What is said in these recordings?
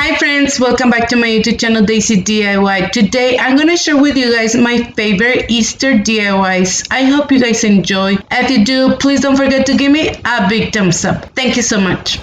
Hi friends, welcome back to my YouTube channel Daysi DIY. Today I'm gonna share with you guys my favorite Easter DIYs. I hope you guys enjoy. If you do, please don't forget to give me a big thumbs up. Thank you so much.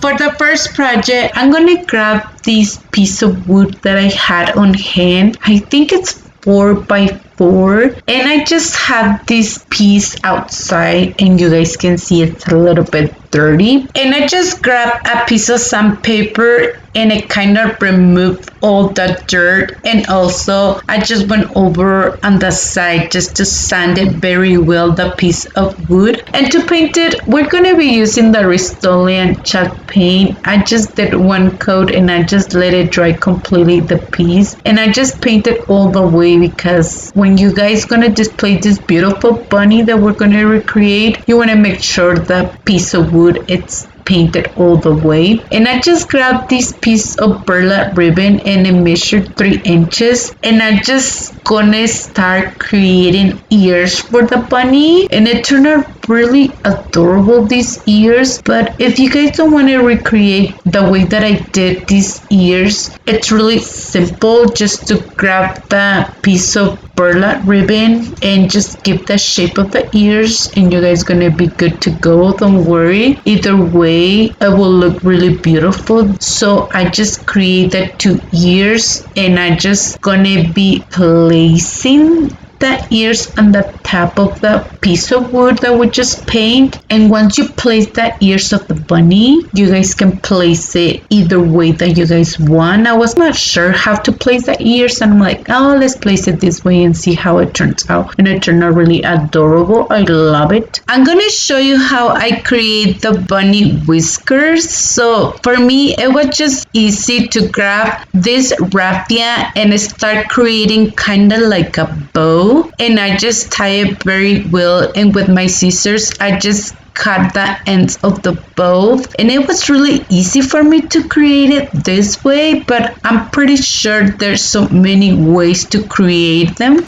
For the first project, I'm gonna grab this piece of wood that I had on hand. I think it's 4x4, and I just have this piece outside, and you guys can see it's a little bit dirty. And I just grabbed a piece of sandpaper and it kind of removed all the dirt, and also I just went over on the side just to sand it very well, the piece of wood. And to paint it, we're going to be using the Rust-Oleum chalk paint. I just did one coat and I just let it dry completely, the piece, and I just painted all the way, because when you guys gonna display this beautiful bunny that we're gonna recreate, you want to make sure the piece of wood it's painted all the way. And I just grabbed this piece of burlap ribbon and it measured 3 inches, and I just gonna start creating ears for the bunny, and it turned out really adorable, these ears. But if you guys don't want to recreate the way that I did these ears, it's really simple. Just to grab the piece of burlap ribbon and just give the shape of the ears, and you guys gonna be good to go. Don't worry, either way it will look really beautiful. So I just created 2 ears, and I just gonna be placing the ears on the top of the piece of wood that we just paint. And once you place the ears of the bunny, you guys can place it either way that you guys want. I was not sure how to place the ears, and I'm like, oh, let's place it this way and see how it turns out. And it turned out really adorable. I love it. I'm gonna show you how I create the bunny whiskers. So for me, it was just easy to grab this raffia and start creating kind of like a bow, and I just tie it very well, and with my scissors I just cut the ends of the bow, and it was really easy for me to create it this way, but I'm pretty sure there's so many ways to create them.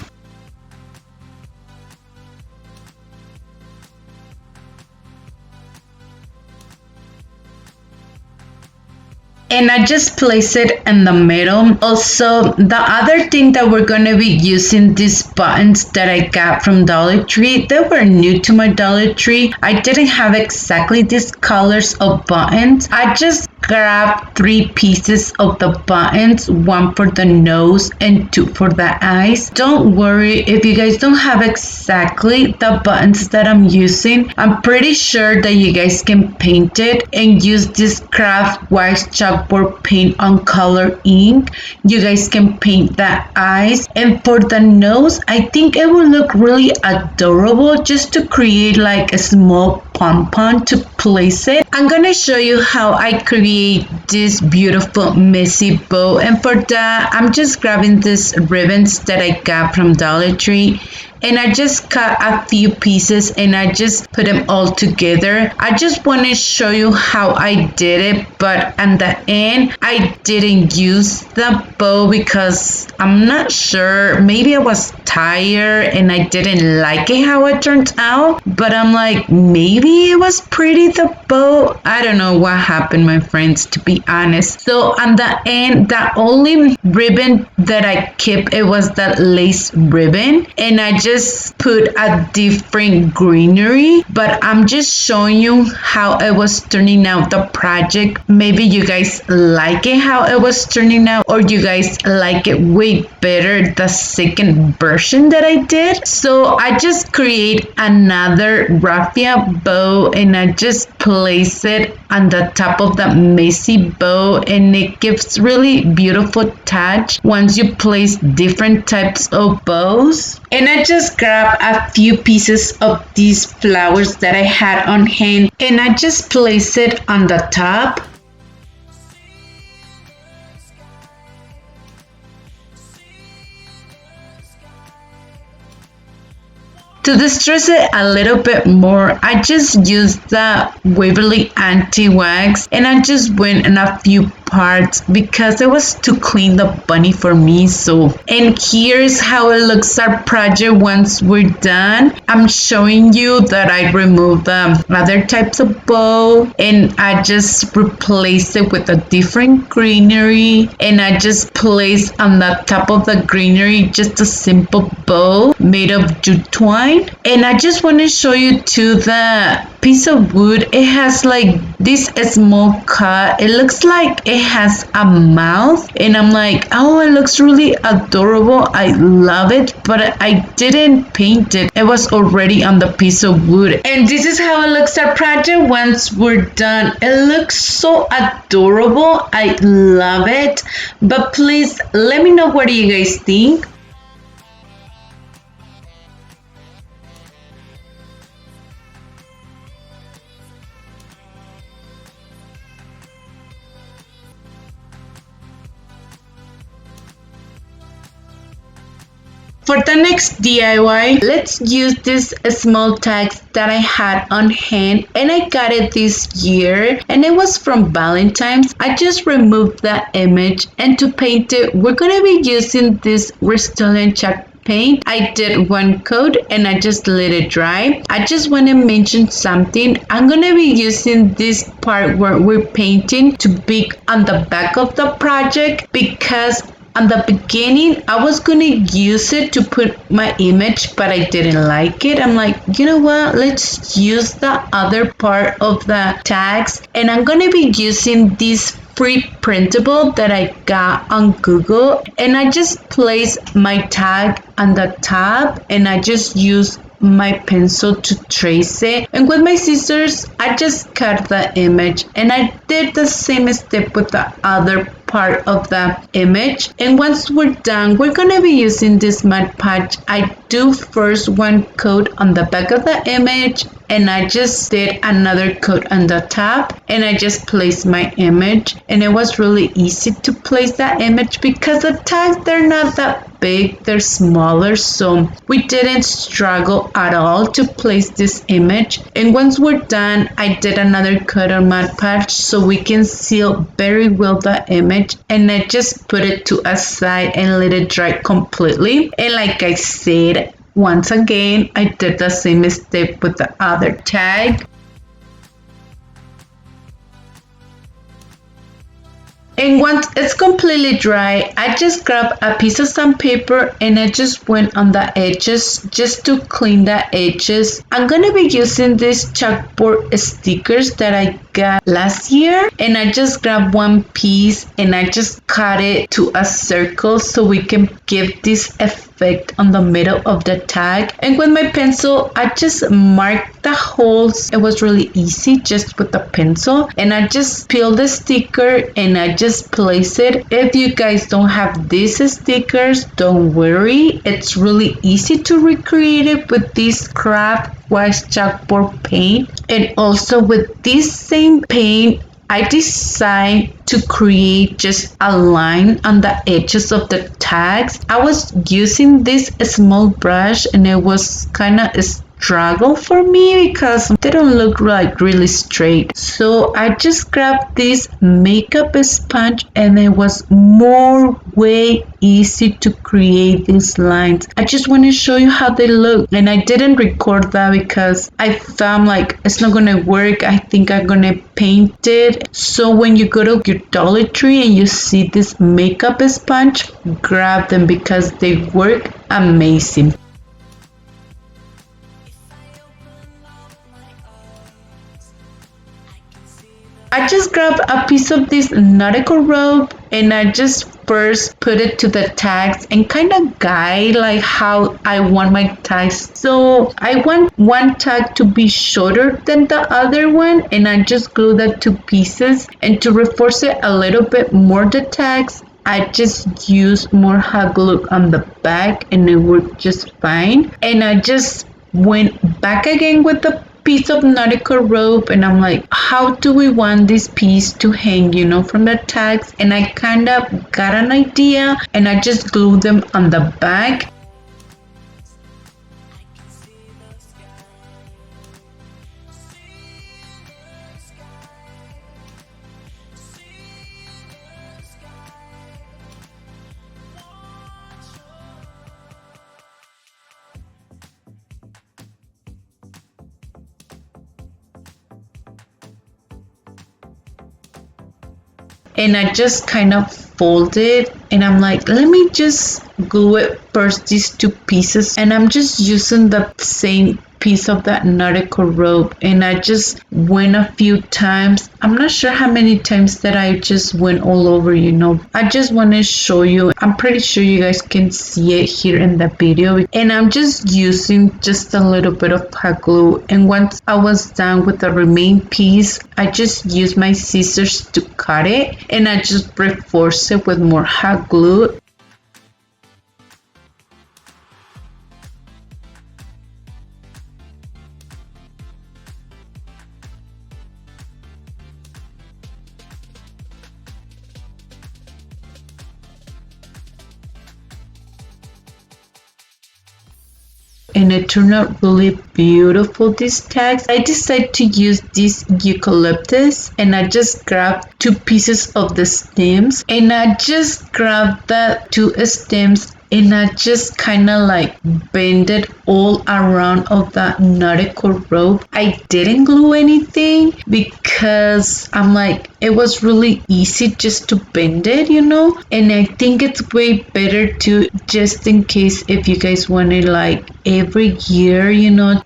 And I just place it in the middle. Also, the other thing that we're going to be using, these buttons that I got from Dollar Tree. They were new to my Dollar Tree. I didn't have exactly these colors of buttons. I just grabbed 3 pieces of the buttons, 1 for the nose and 2 for the eyes. Don't worry if you guys don't have exactly the buttons that I'm using. I'm pretty sure that you guys can paint it and use this craft white chalkboard paint on color ink. You guys can paint the eyes, and for the nose I think it will look really adorable, just to create like a small pom-pom to place it. I'm gonna show you how I create this beautiful messy bow, and for that I'm just grabbing these ribbons that I got from Dollar Tree, and I just cut a few pieces and I just put them all together. I just want to show you how I did it, but at the end I didn't use the bow because I'm not sure, maybe I was tired and I didn't like it how it turned out, but I'm like, maybe it was pretty, the bow. I don't know what happened, my friends, to be honest. So on the end, the only ribbon that I kept, it was that lace ribbon, and I just put a different greenery, but I'm just showing you how it was turning out, the project. Maybe you guys like it how it was turning out, or you guys like it way better, the second version that I did. So I just create another raffia bow, and I just place it on the top of the messy bow, and it gives really beautiful touch once you place different types of bows. And I just grab a few pieces of these flowers that I had on hand, and I just place it on the top. To distress it a little bit more, I just used the Waverly anti-wax and I just went in a few parts because it was too clean the bunny for me. So, and here's how it looks our project once we're done. I'm showing you that I removed the other types of bow and I just replaced it with a different greenery, and I just placed on the top of the greenery just a simple bow made of jute twine. And I just want to show you too the piece of wood. It has like this small cut. It looks like it has a mouth, and I'm like, oh, it looks really adorable. I love it, but I didn't paint it. It was already on the piece of wood. And this is how it looks our project once we're done. It looks so adorable. I love it. But please let me know, what do you guys think? For the next DIY, let's use this small tags that I had on hand, and I got it this year and it was from Valentine's. I just removed the image, and to paint it, we're gonna be using this Rust-Oleum chalk paint. I did one coat and I just let it dry. I just want to mention something. I'm gonna be using this part where we're painting to be on the back of the project, because on the beginning, I was gonna use it to put my image, but I didn't like it. I'm like, you know what? Let's use the other part of the tags, and I'm gonna be using this free printable that I got on Google, and I just placed my tag on the top, and I just use my pencil to trace it, and with my scissors I just cut the image, and I did the same step with the other part of the image. And once we're done, we're gonna be using this Mod Podge. I do first one coat on the back of the image, and I just did another coat on the top, and I just placed my image, and it was really easy to place that image because the tags, they're not that big, they're smaller, so we didn't struggle at all to place this image. And once we're done, I did another coat on Mod Podge so we can seal very well the image, and I just put it to a side and let it dry completely. And like I said, once again, I did the same step with the other tag. And once it's completely dry, I just grabbed a piece of sandpaper and I just went on the edges just to clean the edges. I'm gonna be using these chalkboard stickers that I got last year, and I just grabbed one piece and I just cut it to a circle so we can give this effect on the middle of the tag. And with my pencil, I just marked the holes. It was really easy just with the pencil, and I just peeled the sticker and I just place it. If you guys don't have these stickers, don't worry, it's really easy to recreate it with this craft wax chalkboard paint. And also with this same paint, I decided to create just a line on the edges of the tags. I was using this small brush and it was kind of struggle for me because they don't look like really straight. So I just grabbed this makeup sponge and it was way easy to create these lines. I just want to show you how they look, and I didn't record that because I found like it's not gonna work. I think I'm gonna paint it. So when you go to your Dollar Tree and you see this makeup sponge, grab them because they work amazing. I just grabbed a piece of this nautical rope and I just first put it to the tags and kind of guide like how I want my tags. So I want one tag to be shorter than the other one, and I just glue the two pieces. And to reinforce it a little bit more, the tags, I just use more hot glue on the back and it worked just fine. And I just went back again with the piece of nautical rope, and I'm like, how do we want this piece to hang, from the tags? And I kind of got an idea and I just glued them on the back. and I just kind of fold it, and I'm like, let me just glue it first, these two pieces, and I'm just using the same piece of that nautical rope, and I just went a few times. I'm not sure how many times that I just went all over, I just want to show you. I'm pretty sure you guys can see it here in the video, and I'm just using just a little bit of hot glue, and once I was done with the remaining piece, I just used my scissors to cut it, and I just reinforce it with more hot glue. And it turned out really beautiful, these tags. I decided to use this eucalyptus, and I just grabbed two pieces of the stems, and I just grabbed the two stems, and I just kind of like bend it all around of that nautical rope. I didn't glue anything because I'm like, it was really easy just to bend it, and I think it's way better to, just in case if you guys want to like every year,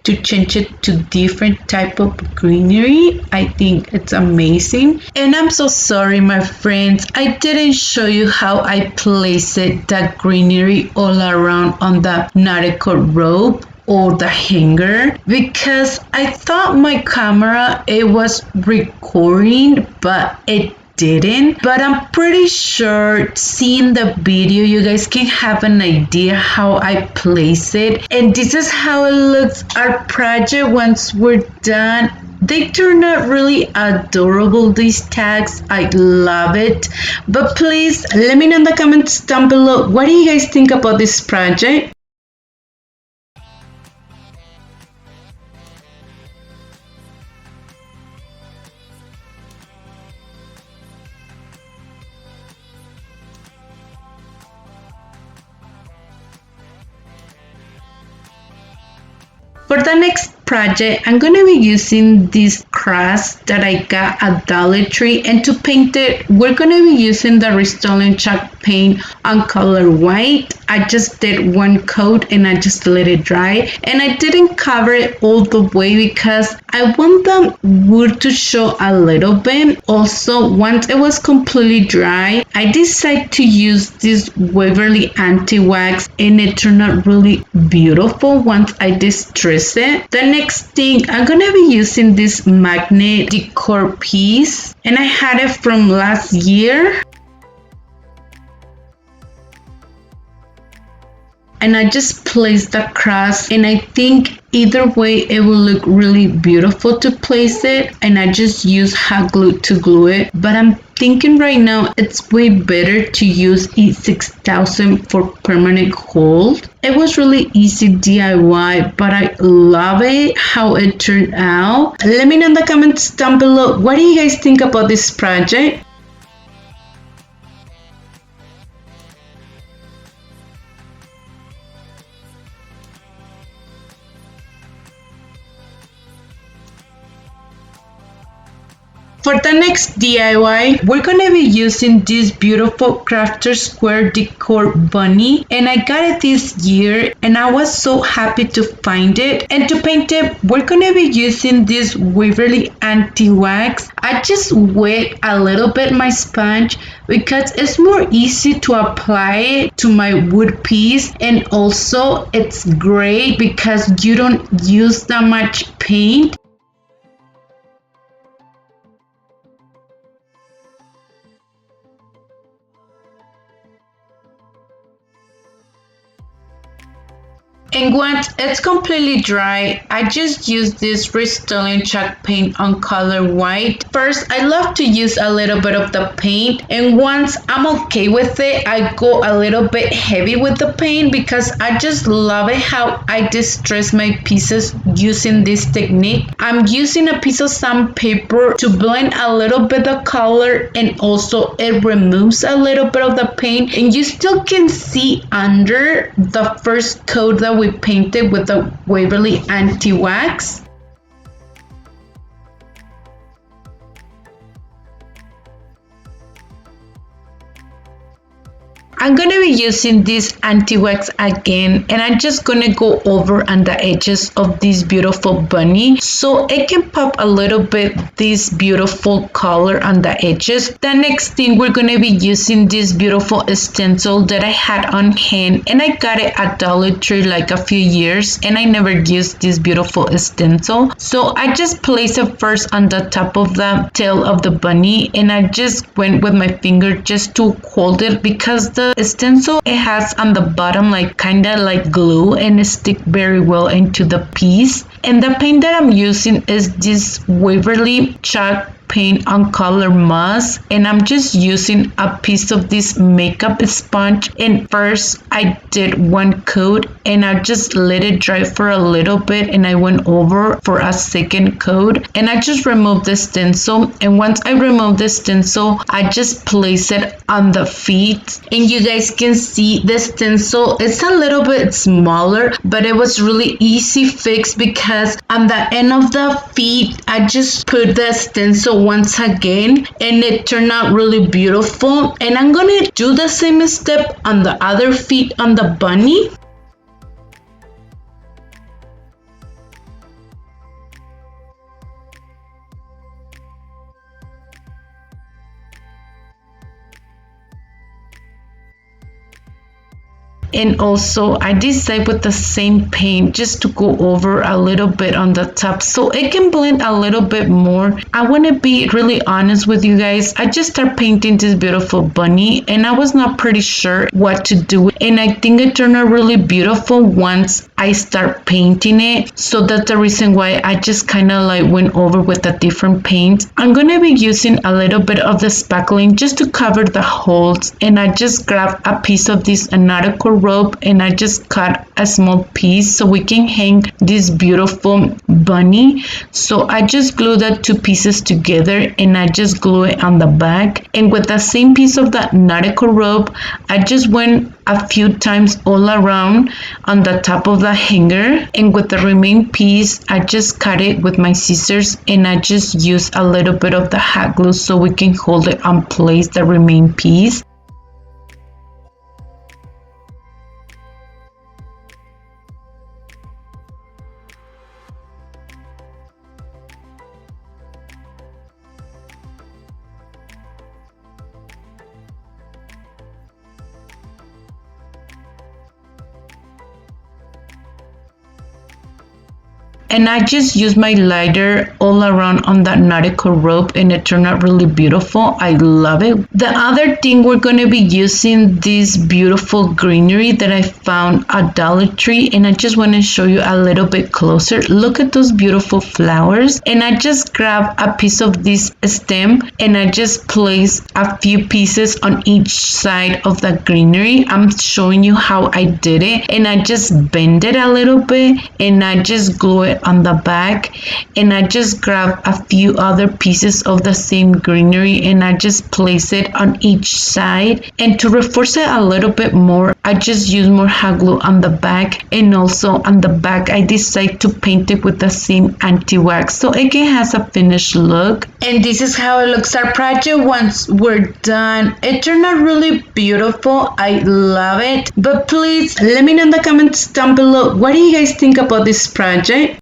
to change it to different type of greenery. I think it's amazing. And I'm so sorry, my friends, I didn't show you how I placed it, that greenery all around on the nautical rope or the hanger, because I thought my camera, it was recording, but it didn't. But I'm pretty sure seeing the video, you guys can have an idea how I place it. And this is how it looks, our project once we're done. They turn out really adorable, these tags. I love it. But please let me know in the comments down below, what do you guys think about this project? For the next project, I'm going to be using this crust that I got at Dollar Tree, and to paint it, we're going to be using the Rust-Oleum chalk paint on color white. I just did one coat and I just let it dry, and I didn't cover it all the way because I want the wood to show a little bit. Also, once it was completely dry, I decided to use this Waverly anti-wax, and it turned out really beautiful once I distress it. The next thing, I'm gonna be using this magnet decor piece, and I had it from last year. And I just placed the crust, and I think either way it will look really beautiful to place it, and I just use hot glue to glue it. But I'm thinking right now it's way better to use E6000 for permanent hold. It was really easy DIY, but I love it how it turned out. Let me know in the comments down below, what do you guys think about this project? For the next DIY, we're gonna be using this beautiful Crafter Square Decor Bunny, and I got it this year, and I was so happy to find it. And to paint it, we're gonna be using this Waverly Anti-Wax. I just wet a little bit my sponge because it's more easy to apply it to my wood piece, and also it's great because you don't use that much paint. And once it's completely dry, I just use this Rust-Oleum chalk paint on color white. First, I love to use a little bit of the paint, and once I'm okay with it, I go a little bit heavy with the paint because I just love it how I distress my pieces using this technique. I'm using a piece of sandpaper to blend a little bit of color, and also it removes a little bit of the paint, and you still can see under the first coat that we painted with the Waverly Anti-Wax. I'm going to be using this anti-wax again, and I'm just going to go over on the edges of this beautiful bunny so it can pop a little bit this beautiful color on the edges. The next thing, we're going to be using this beautiful stencil that I had on hand, and I got it at Dollar Tree like a few years, and I never used this beautiful stencil. So I just placed it first on the top of the tail of the bunny, and I just went with my finger just to hold it because the stencil it has on the bottom like kind of like glue, and it stick very well into the piece. And the paint that I'm using is this Waverly chalk paint on color moss, and I'm just using a piece of this makeup sponge. And first I did one coat, and I just let it dry for a little bit, and I went over for a second coat, and I just removed the stencil. And once I removed the stencil, I just place it on the feet, and you guys can see the stencil it's a little bit smaller, but it was really easy fix because on the end of the feet I just put the stencil once again, and it turned out really beautiful. And I'm gonna do the same step on the other feet on the bunny. And also I decided with the same paint just to go over a little bit on the top so it can blend a little bit more. I want to be really honest with you guys. I just started painting this beautiful bunny, and I was not pretty sure what to do, and I think it turned out really beautiful once I start painting it. So that's the reason why I just kind of like went over with a different paint. I'm going to be using a little bit of the spackling just to cover the holes, and I just grabbed a piece of this nautical rope, and I just cut a small piece so we can hang this beautiful bunny. So I just glued the two pieces together, and I just glue it on the back. And with the same piece of that nautical rope, I just went a few times all around on the top of the hanger, and with the remaining piece I just cut it with my scissors, and I just use a little bit of the hot glue so we can hold it on place, the remaining piece. And I just used my lighter all around on that nautical rope, and it turned out really beautiful. I love it. The other thing, we're going to be using this beautiful greenery that I found at Dollar Tree, and I just want to show you a little bit closer. Look at those beautiful flowers. And I just grabbed a piece of this stem, and I just placed a few pieces on each side of the greenery. I'm showing you how I did it, and I just bend it a little bit, and I just glue it on the back, and I just grab a few other pieces of the same greenery, and I just place it on each side. And to reinforce it a little bit more, I just use more hot glue on the back, and also on the back I decide to paint it with the same anti-wax so it has a finished look. And this is how it looks our project once we're done. It turned out really beautiful. I love it. But please let me know in the comments down below, what do you guys think about this project?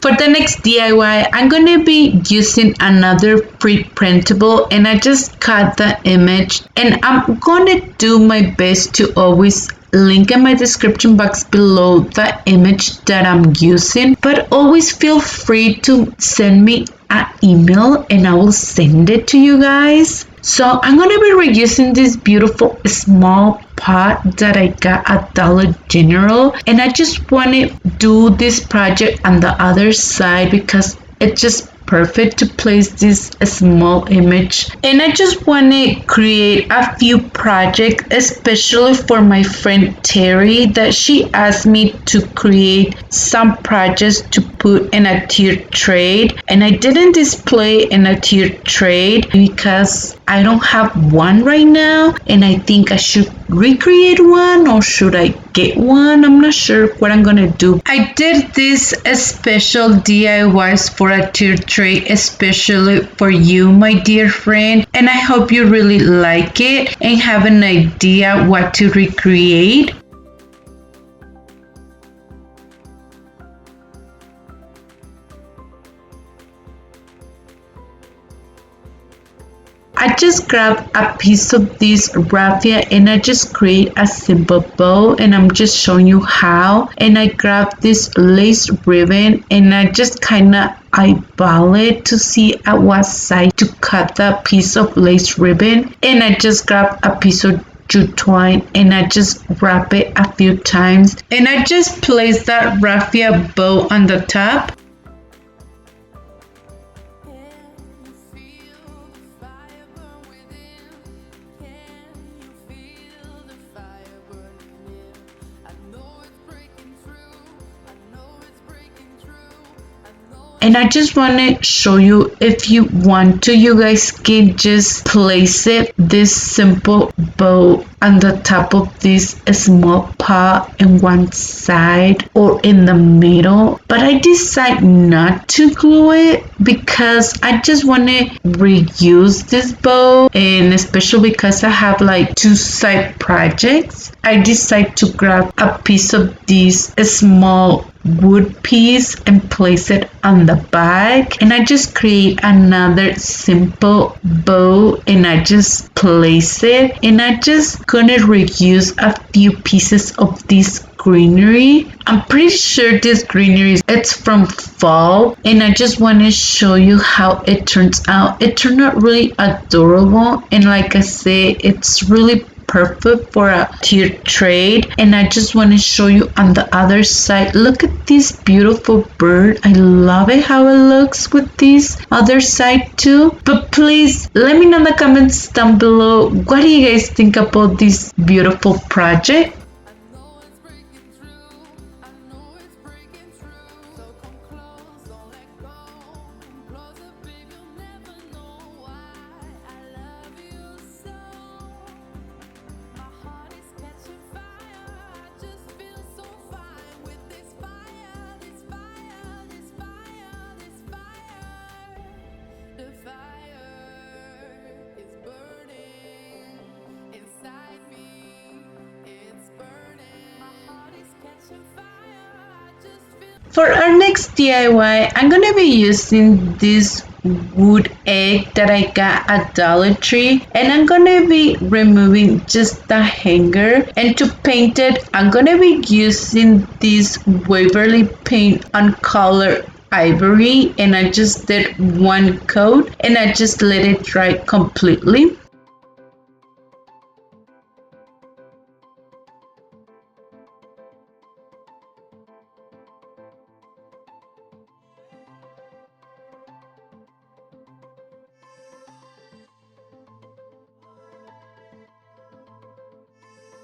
For the next DIY, I'm going to be using another pre-printable, and I just cut the image, and I'm going to do my best to always link in my description box below the image that I'm using, but always feel free to send me an email and I will send it to you guys. So I'm going to be reusing this beautiful small pot that I got at Dollar General, and I just want to do this project on the other side because it's just perfect to place this small image. And I just want to create a few projects, especially for my friend Terry, that she asked me to create some projects to put in a tiered tray. And I didn't display in a tiered tray because I don't have one right now, and I think I should recreate one, or should I get one? I'm not sure what I'm gonna do. I did this special DIYs for a tiered tray, especially for you, my dear friend, and I hope you really like it and have an idea what to recreate. I just grab a piece of this raffia and I just create a simple bow, and I'm just showing you how. And I grab this lace ribbon and I just kind of eyeball it to see at what side to cut the piece of lace ribbon. And I just grab a piece of jute twine and I just wrap it a few times, and I just place that raffia bow on the top. And I just want to show you, if you want to, you guys can just place it, this simple bow, on the top of this small pot in one side or in the middle. But I decide not to glue it because I just want to reuse this bow, and especially because I have like two side projects, I decide to grab a piece of this small wood piece and place it on the back, and I just create another simple bow and I just place it, and I just gonna reuse a few pieces of this greenery. I'm pretty sure this greenery it's from fall, and I just want to show you how it turns out. It turned out really adorable, and like I say, it's really perfect for a tiered tray. And I just want to show you on the other side. Look at this beautiful bird. I love it how it looks with this other side too. But please let me know in the comments down below, what do you guys think about this beautiful project? For our next DIY, I'm gonna be using this wood egg that I got at Dollar Tree, and I'm gonna be removing just the hanger, and to paint it I'm gonna be using this Waverly paint on color ivory, and I just did one coat and I just let it dry completely.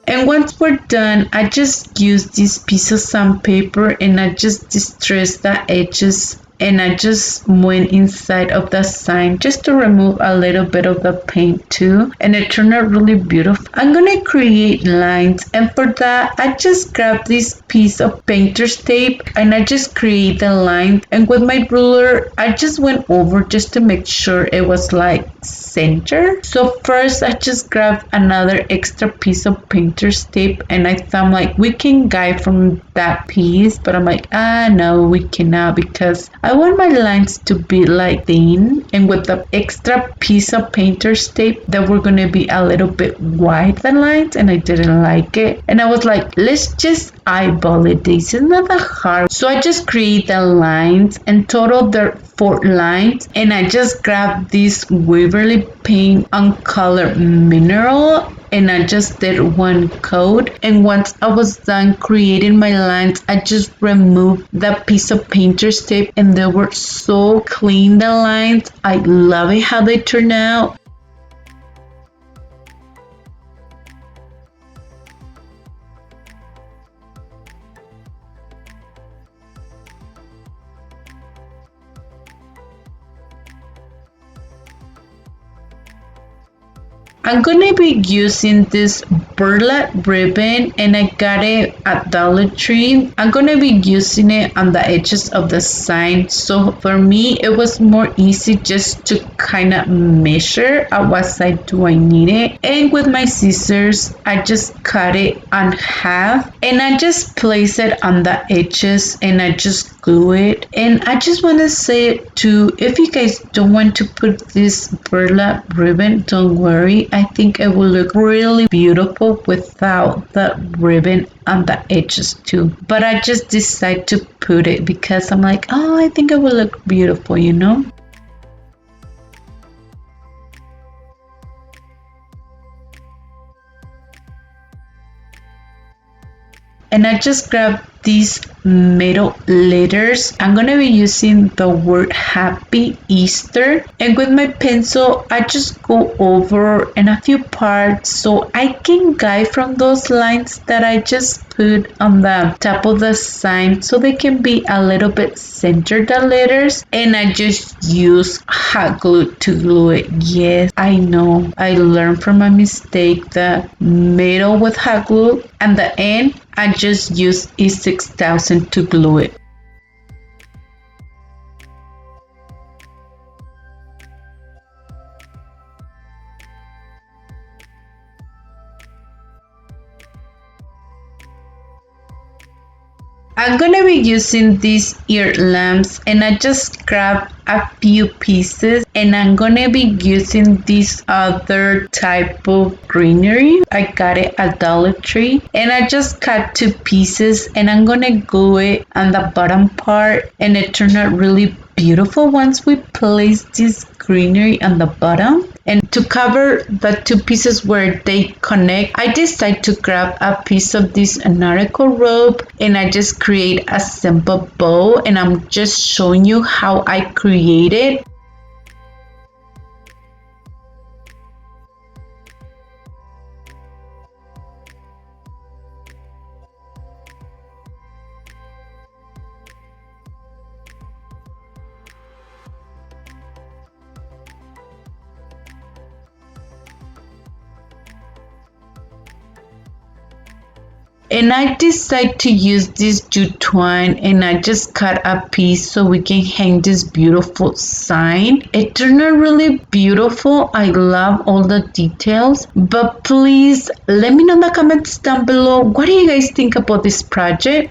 And once we're done, I just use this piece of sandpaper and I just distress the edges, and I just went inside of the sign just to remove a little bit of the paint too, and it turned out really beautiful. I'm gonna create lines, and for that I just grabbed this piece of painter's tape and I just create the line, and with my ruler I just went over just to make sure it was like center. So first I just grabbed another extra piece of painter's tape, and I thought like we can guide from that piece, but I'm like, no, we cannot, because I want my lines to be like thin, and with the extra piece of painter's tape that we're gonna be a little bit wide the lines, and I didn't like it, and I was like, let's just eyeball it. This is not that hard. So I just create the lines, and total there are 4 lines, and I just grabbed this Waverly paint on color mineral, and I just did one coat. And once I was done creating my lines, I just removed that piece of painter's tape, and they were so clean, the lines. I love it how they turn out. I'm gonna be using this burlap ribbon, and I got it at Dollar Tree. I'm gonna be using it on the edges of the sign. So for me, it was more easy just to kind of measure at what side do I need it. And with my scissors, I just cut it on half, and I just place it on the edges, and I just glue it. And I just want to say too, if you guys don't want to put this burlap ribbon, don't worry. I think it will look really beautiful without the ribbon on the edges too. But I just decided to put it because I'm like, oh, I think it will look beautiful, you know? And I just grabbed these metal letters. I'm gonna be using the word Happy Easter, and with my pencil I just go over in a few parts so I can guide from those lines that I just put on the top of the sign so they can be a little bit centered, the letters. And I just use hot glue to glue it. Yes, I know, I learned from my mistake. The middle with hot glue and the end I just use E6000 to glue it. I'm gonna be using these ear lamps, and I just grabbed a few pieces, and I'm gonna be using this other type of greenery. I got it at Dollar Tree, and I just cut two pieces, and I'm gonna glue it on the bottom part, and it turned out really beautiful once we place this greenery on the bottom. And to cover the two pieces where they connect, I decided to grab a piece of this nautical rope, and I just create a simple bow, and I'm just showing you how I create it. And I decided to use this jute twine, and I just cut a piece so we can hang this beautiful sign. It turned out really beautiful. I love all the details. But please let me know in the comments down below, what do you guys think about this project?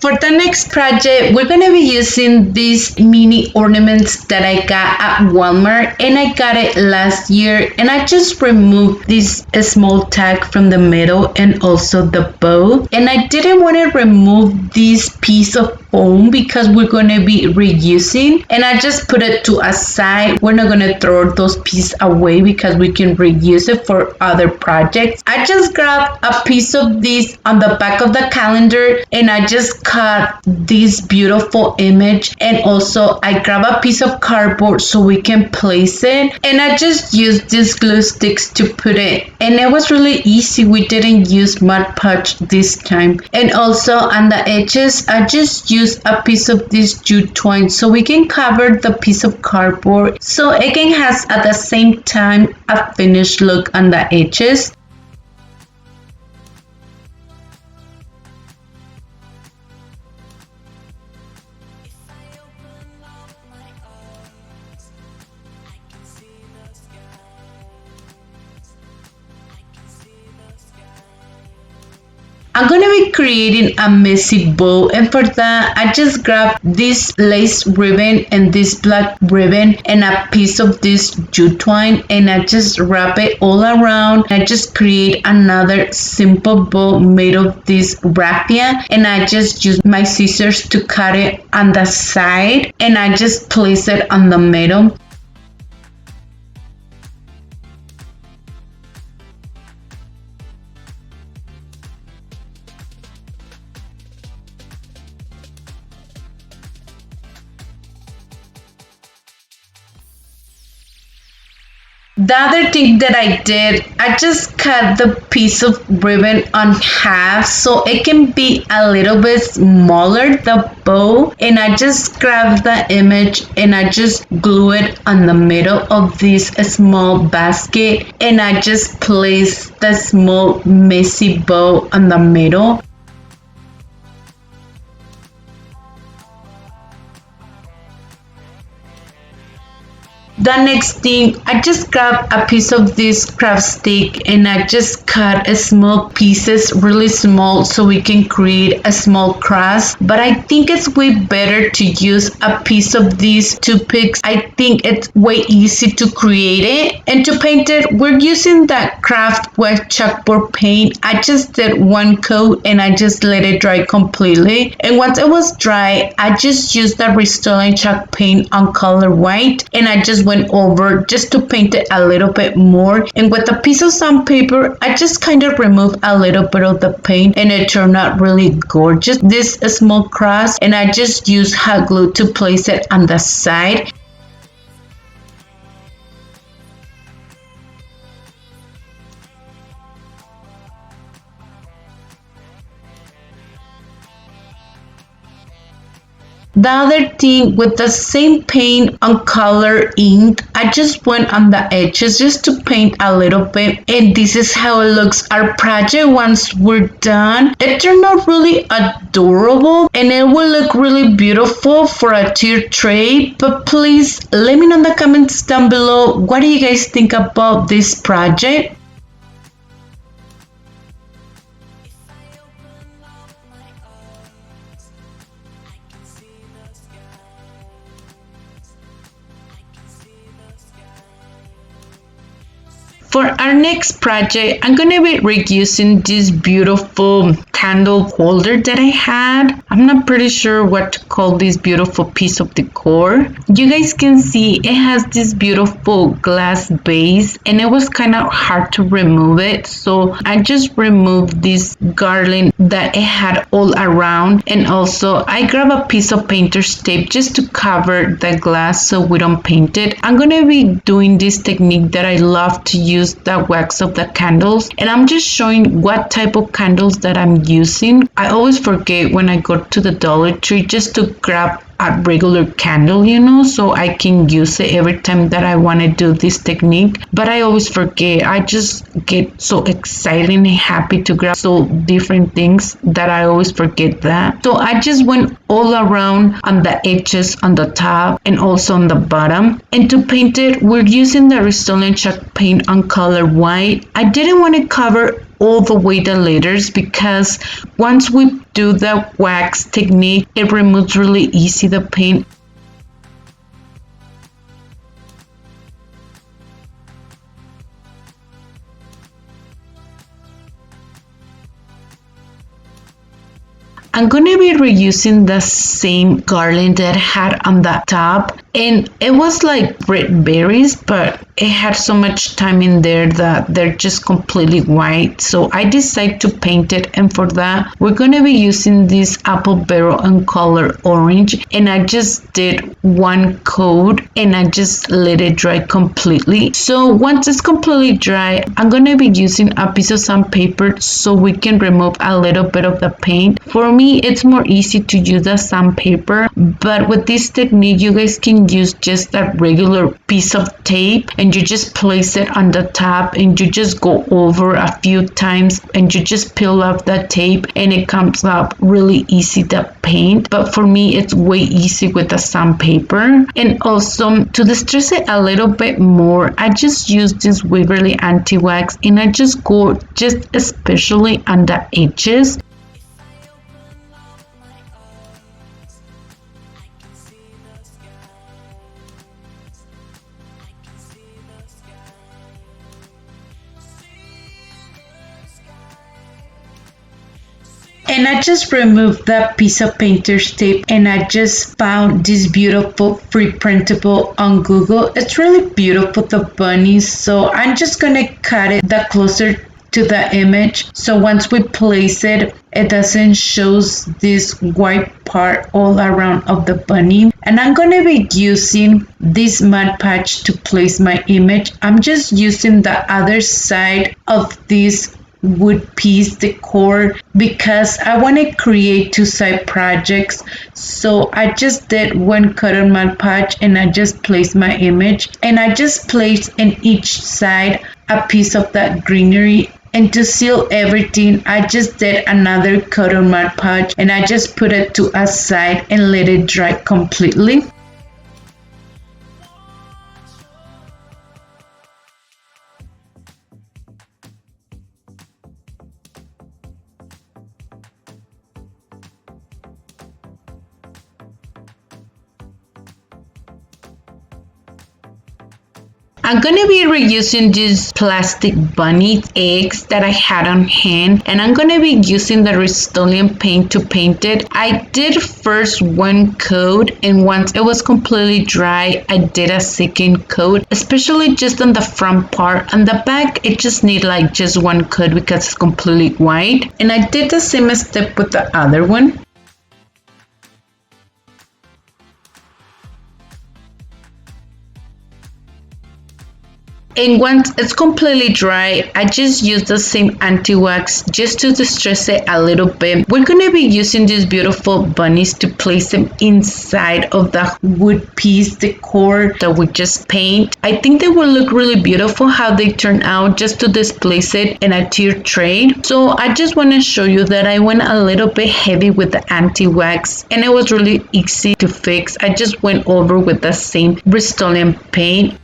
For the next project, we're going to be using these mini ornaments that I got at Walmart, and I got it last year, and I just removed this small tag from the middle and also the bow. And I didn't want to remove this piece of foam because we're going to be reusing, and I just put it to a side. We're not going to throw those pieces away because we can reuse it for other projects. I just grabbed a piece of this on the back of the calendar, and I just cut this beautiful image, and also I grab a piece of cardboard so we can place it, and I just used these glue sticks to put it, and it was really easy. We didn't use Mod Podge this time. And also on the edges, I just used a piece of this jute twine so we can cover the piece of cardboard so it can has at the same time a finished look on the edges. I'm gonna be creating a messy bow, and for that I just grabbed this lace ribbon and this black ribbon and a piece of this jute twine, and I just wrap it all around. I just create another simple bow made of this raffia, and I just use my scissors to cut it on the side, and I just place it on the middle. The other thing that I did, I just cut the piece of ribbon on half so it can be a little bit smaller, the bow, and I just grabbed the image and I just glue it on the middle of this small basket, and I just place the small messy bow on the middle. The next thing, I just grabbed a piece of this craft stick and I just cut small pieces, really small, so we can create a small cross. But I think it's way better to use a piece of these toothpicks. I think it's way easy to create it. And to paint it, we're using that craft wet chalkboard paint. I just did one coat and I just let it dry completely. And once it was dry, I just used the Restore chalk paint on color white, and I just went over just to paint it a little bit more, and with a piece of sandpaper I just kind of removed a little bit of the paint, and it turned out really gorgeous, this small cross, and I just used hot glue to place it on the side. The other thing, with the same paint on color ink, I just went on the edges just to paint a little bit, and this is how it looks. Our project, once we're done, it turned out really adorable, and it will look really beautiful for a tier tray. But please let me know in the comments down below, what do you guys think about this project? For our next project, I'm gonna be reusing this beautiful candle holder that I had. I'm not pretty sure what to call this beautiful piece of decor. You guys can see it has this beautiful glass base, and it was kind of hard to remove it. So I just removed this garland that it had all around, and also I grabbed a piece of painter's tape just to cover the glass so we don't paint it. I'm gonna be doing this technique that I love to use, the wax of the candles, and I'm just showing what type of candles that I'm using. I always forget when I go to the Dollar Tree just to grab a regular candle, so I can use it every time that I want to do this technique, but I always forget. I just get so excited and happy to grab so different things that I always forget that. So I just went all around on the edges, on the top, and also on the bottom. And to paint it, we're using the Restore chalk paint on color white. I didn't want to cover all the way the letters, because once we do the wax technique, it removes really easy the paint. I'm gonna be reusing the same garland that I had on the top, and it was like red berries, but it had so much time in there that they're just completely white. So I decided to paint it, and for that we're gonna be using this apple barrel in color orange, and I just did one coat and I just let it dry completely. So once it's completely dry, I'm gonna be using a piece of sandpaper so we can remove a little bit of the paint. For me, it's more easy to use the sandpaper, but with this technique you guys can can use just a regular piece of tape and you just place it on the top and you just go over a few times and you just peel off the tape and it comes up really easy to paint. But for me it's way easy with the sandpaper. And also to distress it a little bit more, I just use this Waverly anti-wax and I just go just especially on the edges. And I just removed that piece of painter's tape and I just found this beautiful free printable on Google. It's really beautiful, the bunnies. So I'm just gonna cut it the closer to the image. So once we place it, it doesn't show this white part all around of the bunny. And I'm gonna be using this Mod Podge to place my image. I'm just using the other side of this wood piece decor because I want to create two side projects. So I just did one cut on Mod Podge and I just placed my image and I just placed in each side a piece of that greenery. And to seal everything, I just did another cut on Mod Podge and I just put it to a side and let it dry completely. I'm gonna be reusing these plastic bunny eggs that I had on hand and I'm gonna be using the Rust-Oleum paint to paint it. I did first one coat and once it was completely dry I did a second coat, especially just on the front part. On the back it just need like just one coat because it's completely white. And I did the same step with the other one. And once it's completely dry, I just use the same anti-wax just to distress it a little bit. We're going to be using these beautiful bunnies to place them inside of the wood piece decor that we just paint. I think they will look really beautiful how they turn out just to displace it in a tier tray. So I just want to show you that I went a little bit heavy with the anti-wax and it was really easy to fix. I just went over with the same Rust-Oleum paint.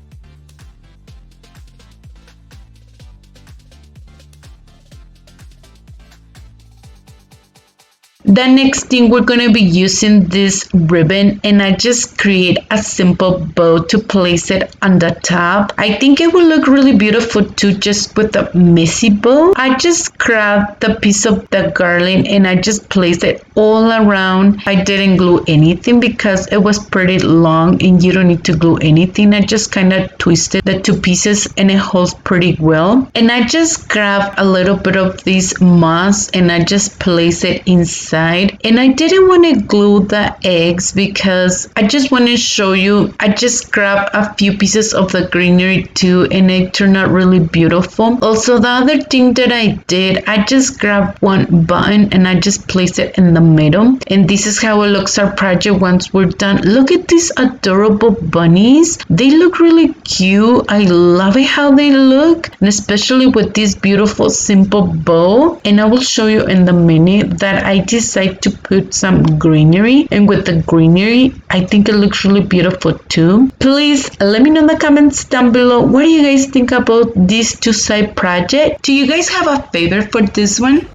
The next thing we're going to be using this ribbon and I just create a simple bow to place it on the top. I think it will look really beautiful too just with a messy bow. I just grabbed the piece of the garland and I just placed it all around. I didn't glue anything because it was pretty long and you don't need to glue anything. I just kind of twisted the two pieces and it holds pretty well. And I just grabbed a little bit of this moss and I just placed it inside. And I didn't want to glue the eggs because I just want to show you. I just grabbed a few pieces of the greenery too and it turned out really beautiful. Also, the other thing that I did, I just grabbed one button and I just placed it in the middle. And this is how it looks our project once we're done. Look at these adorable bunnies. They look really cute. I love it how they look, and especially with this beautiful simple bow. And I will show you in the minute that I decided to put some greenery, and with the greenery I think it looks really beautiful too. Please let me know in the comments down below what do you guys think about this two side project. Do you guys have a favorite for this one?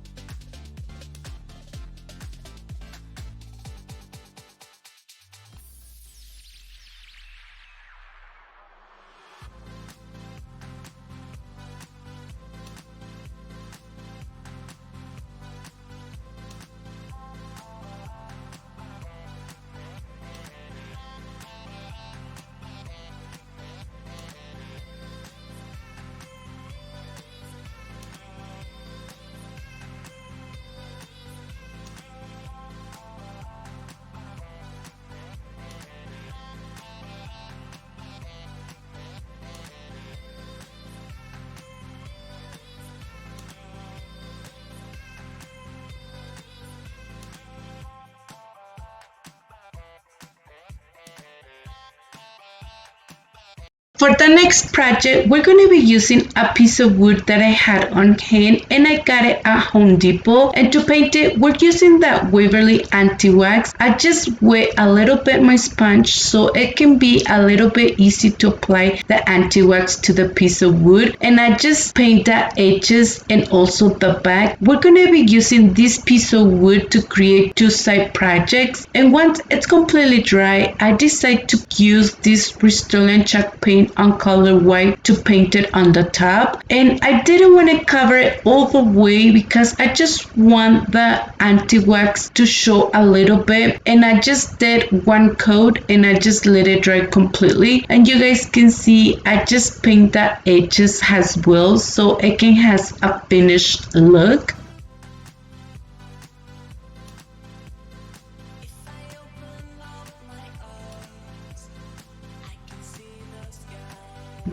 For the next project, we're going to be using a piece of wood that I had on hand and I got it at Home Depot. And to paint it, we're using that Waverly anti-wax. I just wet a little bit my sponge so it can be a little bit easy to apply the anti-wax to the piece of wood. And I just paint the edges and also the back. We're going to be using this piece of wood to create two side projects. And once it's completely dry, I decide to use this Rust-Oleum chalk paint on color white to paint it on the top. And I didn't want to cover it all the way because I just want the anti-wax to show a little bit. And I just did one coat and I just let it dry completely. And you guys can see I just paint the edges as well so it can has a finished look.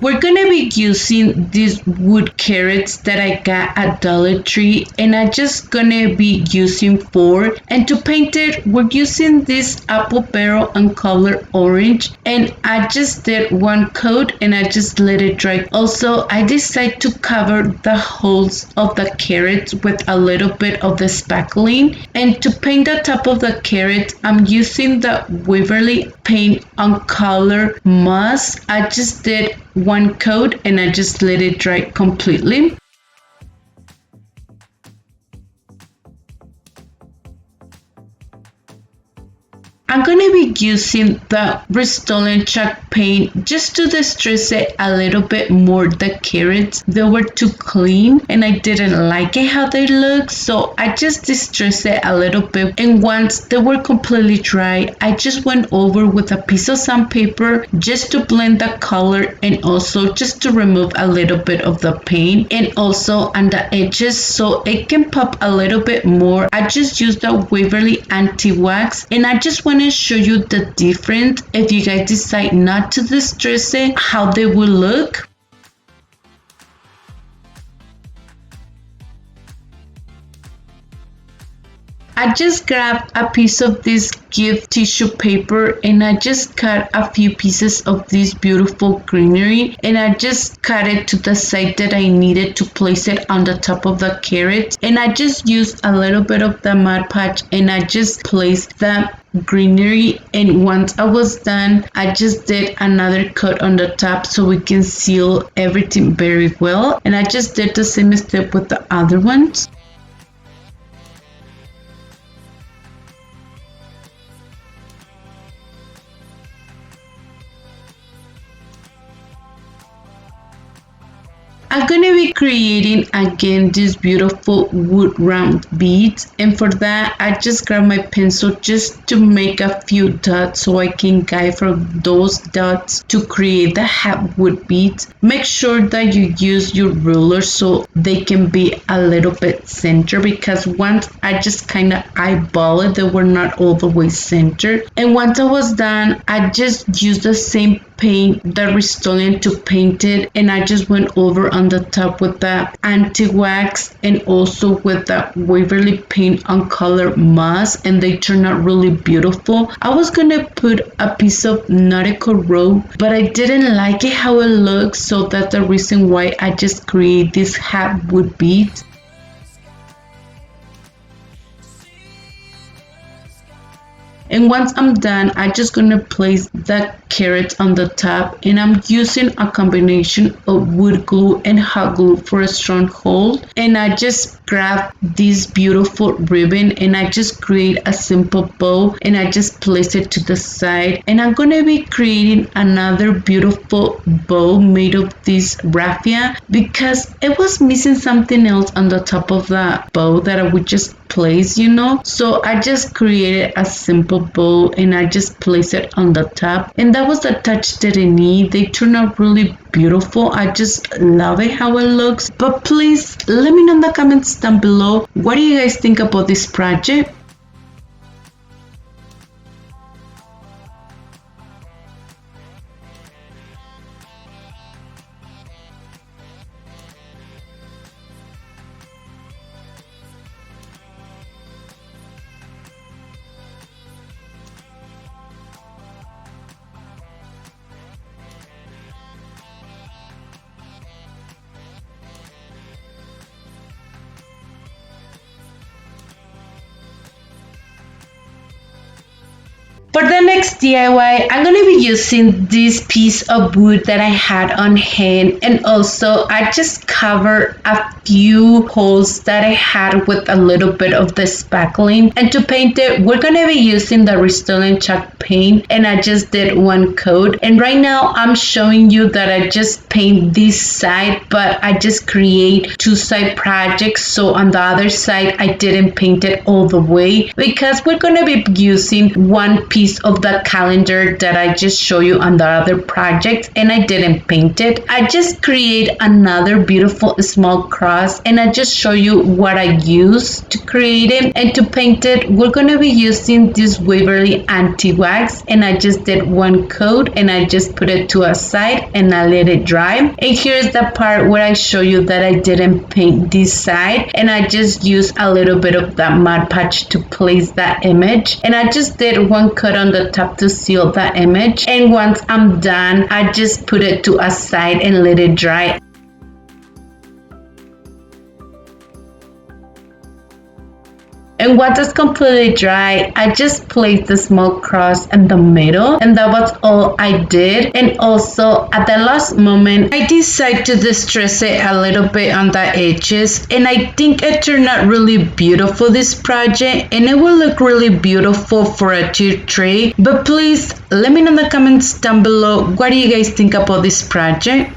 We're gonna be using these wood carrots that I got at Dollar Tree and I just gonna be using 4. And to paint it, we're using this apple barrel and color orange. And I just did one coat and I just let it dry. Also, I decided to cover the holes of the carrots with a little bit of the spackling. And to paint the top of the carrot, I'm using the Waverly paint on color moss. I just did one coat and I just let it dry completely. I'm going to be using the Rust-Oleum chalk paint just to distress it a little bit more. The carrots, they were too clean and I didn't like it how they look, so I just distressed it a little bit. And once they were completely dry, I just went over with a piece of sandpaper just to blend the color and also just to remove a little bit of the paint and also on the edges so it can pop a little bit more. I just used the Waverly anti-wax and I just want to show you the difference if you guys decide not to distress it, how they will look. I just grabbed a piece of this gift tissue paper and I just cut a few pieces of this beautiful greenery and I just cut it to the side that I needed to place it on the top of the carrot. And I just used a little bit of the Mod Podge and I just placed the greenery, and once I was done, I just did another cut on the top so we can seal everything very well. And I just did the same step with the other ones. I'm going to be creating again these beautiful wood round beads, and for that I just grab my pencil just to make a few dots so I can guide from those dots to create the half wood beads. Make sure that you use your ruler so they can be a little bit center, because once I just kind of eyeball it, they were not all the way centered. And once I was done, I just used the same paint, the Rust-Oleum, to paint it, and I just went over on the top with the anti-wax and also with the Waverly paint on color moss, and they turned out really beautiful. I was gonna put a piece of nautical rope, but I didn't like it how it looks, so that's the reason why I just create this half wood beads. And once I'm done, I'm just gonna place the carrots on the top, and I'm using a combination of wood glue and hot glue for a strong hold. And I just grab this beautiful ribbon and I just create a simple bow and I just place it to the side. And I'm gonna be creating another beautiful bow made of this raffia because it was missing something else on the top of the bow that I would just place, you know. So I just created a simple bow and I just place it on the top, and that was the touch that I need. They turn out really beautiful. I just love it how it looks. But please let me know in the comments down below, what do you guys think about this project? next DIY, I'm going to be using this piece of wood that I had on hand, and also I just covered a few holes that I had with a little bit of the spackling. And to paint it, we're going to be using the Restore chalk paint, and I just did one coat. And right now I'm showing you that I just paint this side, but I just create two side projects. So on the other side I didn't paint it all the way because we're going to be using one piece of the calendar that I just show you on the other project, and I didn't paint it. I just create another beautiful small cross, and I just show you what I used to create it. And to paint it, we're going to be using this Waverly anti-wax, and I just did one coat, and I just put it to a side and I let it dry. And here's the part where I show you that I didn't paint this side, and I just used a little bit of that Mod Podge to place that image, and I just did one cut on the top to seal the image. And once I'm done, I just put it to a side and let it dry. And once it's completely dry, I just placed the small cross in the middle, and that was all I did. And also at the last moment, I decided to distress it a little bit on the edges, and I think it turned out really beautiful, this project, and it will look really beautiful for a tier tray. But please let me know in the comments down below, what do you guys think about this project?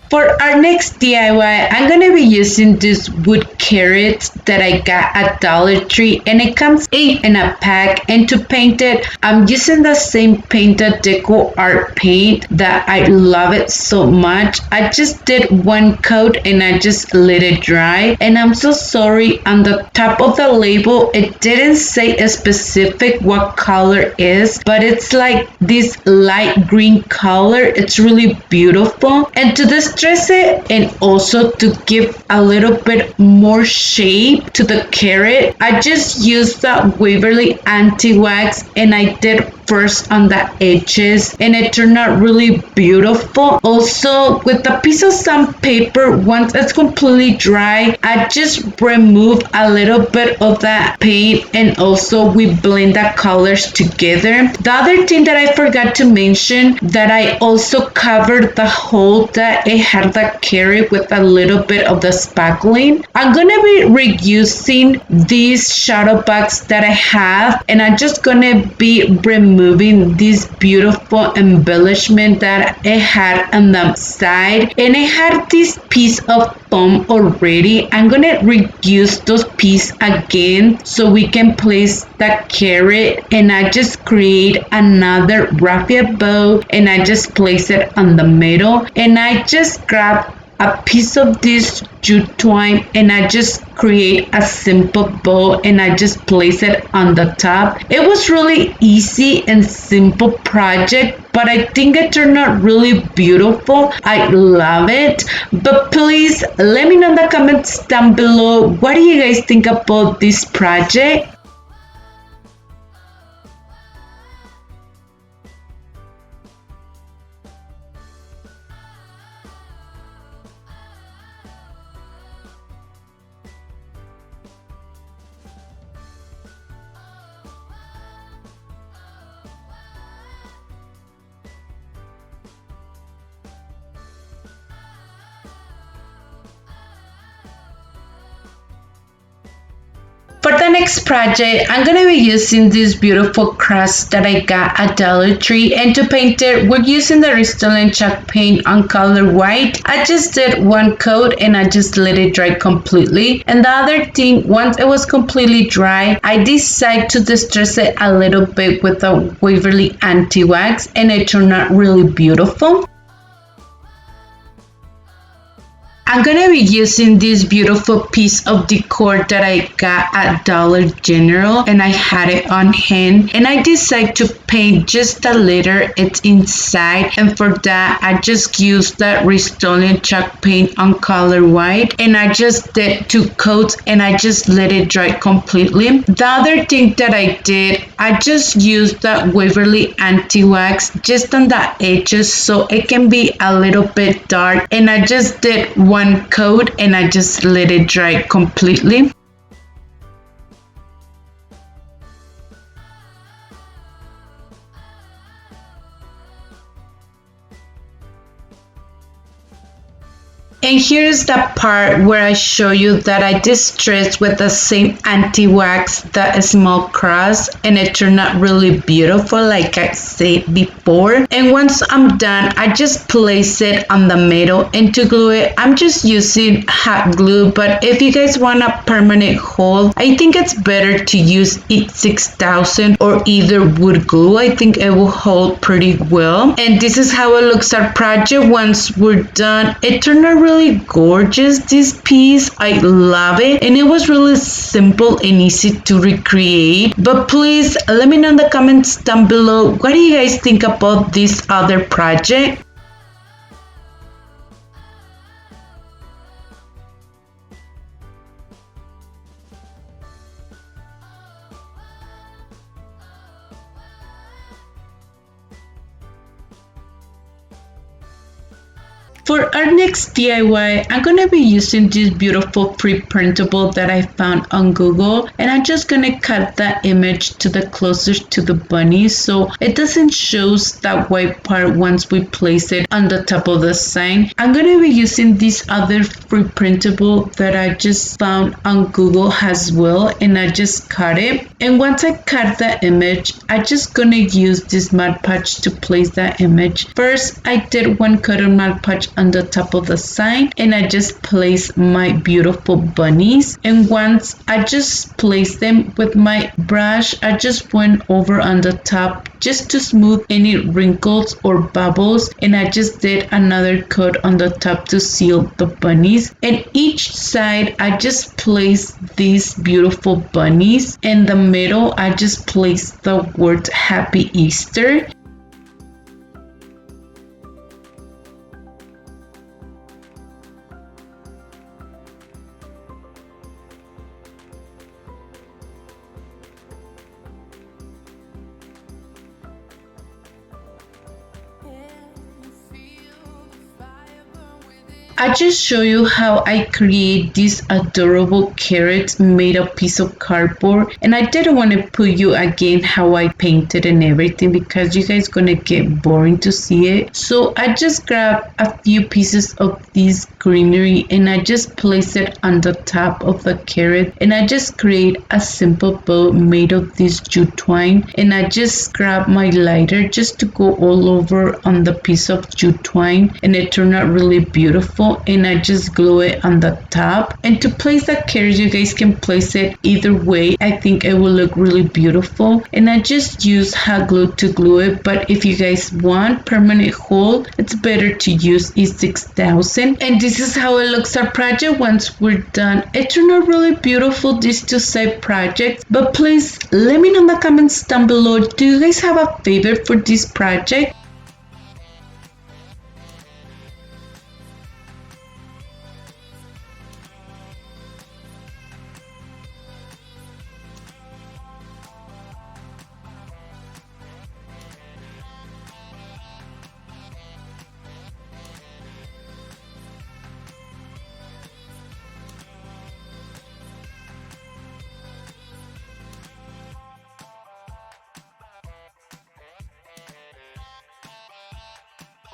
For our next DIY, I'm going to be using this wood carrots that I got at Dollar Tree, and it comes 8 in a pack. And to paint it, I'm using the same paint, the Deco art paint, that I love it so much. I just did one coat and I just let it dry. And I'm so sorry, on the top of the label it didn't say a specific what color is, but it's like this light green color. It's really beautiful. And to distress it, and also to give a little bit more shape to the carrot, I just used the Waverly anti-wax, and I did first on the edges, and it turned out really beautiful. Also, with a piece of sandpaper, once it's completely dry, I just remove a little bit of that paint, and also we blend the colors together. The other thing that I forgot to mention, that I also covered the hole that it had the carrot with a little bit of the spackling. I'm gonna be reusing these shadow box that I have, and I'm just gonna be removing this beautiful embellishment that it had on the side, and it had this piece of foam already. I'm gonna reuse those pieces again so we can place the carrot, and I just create another raffia bow, and I just place it on the middle, and I just grab a piece of this jute twine, and I just create a simple bow, and I just place it on the top. It was really easy and simple project, but I think it turned out really beautiful. I love it. But please let me know in the comments down below, what do you guys think about this project? For the next project, I'm going to be using this beautiful cross that I got at Dollar Tree, and to paint it, we're using the Restore chalk paint on color white. I just did one coat and I just let it dry completely. And the other thing, once it was completely dry, I decided to distress it a little bit with the Waverly anti-wax, and it turned out really beautiful. I'm gonna be using this beautiful piece of decor that I got at Dollar General, and I had it on hand, and I decided to paint just a little it's inside, and for that I just used that Rust-Oleum chalk paint on color white, and I just did 2 coats and I just let it dry completely. The other thing that I did, I just used that Waverly anti-wax just on the edges so it can be a little bit dark, and I just did 1 coat and I just let it dry completely. And here's the part where I show you that I distressed with the same anti-wax, the small cross, and it turned out really beautiful like I said before. And once I'm done, I just place it on the middle, and to glue it, I'm just using hot glue, but if you guys want a permanent hold, I think it's better to use E6000 or either wood glue. I think it will hold pretty well. And this is how it looks our project once we're done. It turned out really gorgeous, this piece. I love it, and it was really simple and easy to recreate. But please let me know in the comments down below, what do you guys think about this other project? For our next DIY, I'm going to be using this beautiful pre-printable that I found on Google, and I'm just going to cut that image to the closest to the bunny so it doesn't show that white part once we place it on the top of the sign. I'm going to be using this other pre-printable that I just found on Google as well, and I just cut it. And once I cut the image, I'm just going to use this Mod Podge to place that image. First, I did 1 coat of Mod Podge on the top of the sign, and I just placed my beautiful bunnies. And once I just placed them with my brush, I just went over on the top just to smooth any wrinkles or bubbles, and I just did another coat on the top to seal the bunnies. And each side I just placed these beautiful bunnies. In the middle I just placed the word Happy Easter. I just show you how I create these adorable carrots made of piece of cardboard, and I didn't want to put you again how I painted and everything because you guys gonna get boring to see it. So I just grabbed a few pieces of this greenery and I just place it on the top of the carrot, and I just create a simple bow made of this jute twine, and I just grab my lighter just to go all over on the piece of jute twine, and it turned out really beautiful. And I just glue it on the top. And to place the carrot, you guys can place it either way. I think it will look really beautiful, and I just use hot glue to glue it, but if you guys want permanent hold, it's better to use E6000. And this is how it looks our project once we're done. It turned out really beautiful, these 2 side projects. But please let me know in the comments down below, do you guys have a favorite for this project?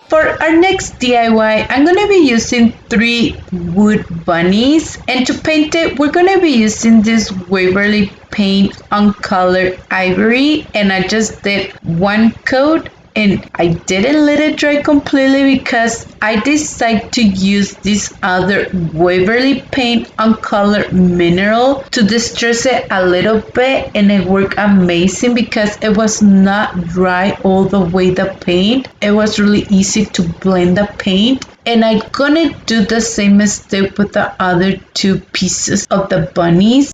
For our next DIY, I'm going to be using 3 wood bunnies, and to paint it, we're going to be using this Waverly paint on color ivory, and I just did 1 coat, and I didn't let it dry completely because I decided to use this other Waverly paint on color mineral to distress it a little bit, and it worked amazing because it was not dry all the way, the paint. It was really easy to blend the paint. And I'm gonna do the same step with the other two pieces of the bunnies.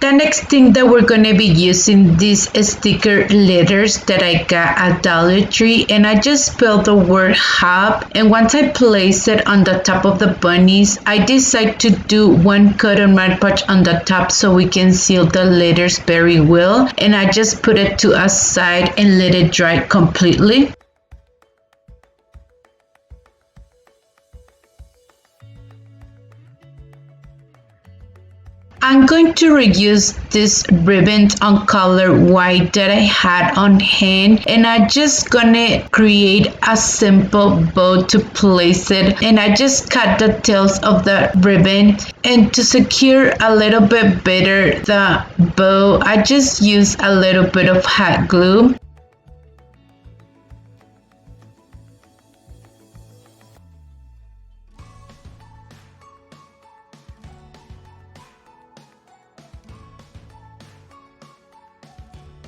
The next thing that we're going to be using these sticker letters that I got at Dollar Tree, and I just spelled the word hub, and once I place it on the top of the bunnies, I decide to do one cut on Mod Podge on the top so we can seal the letters very well, and I just put it to a side and let it dry completely. I'm going to reuse this ribbon on color white that I had on hand, and I just gonna create a simple bow to place it, and I just cut the tails of the ribbon, and to secure a little bit better the bow I just use a little bit of hot glue.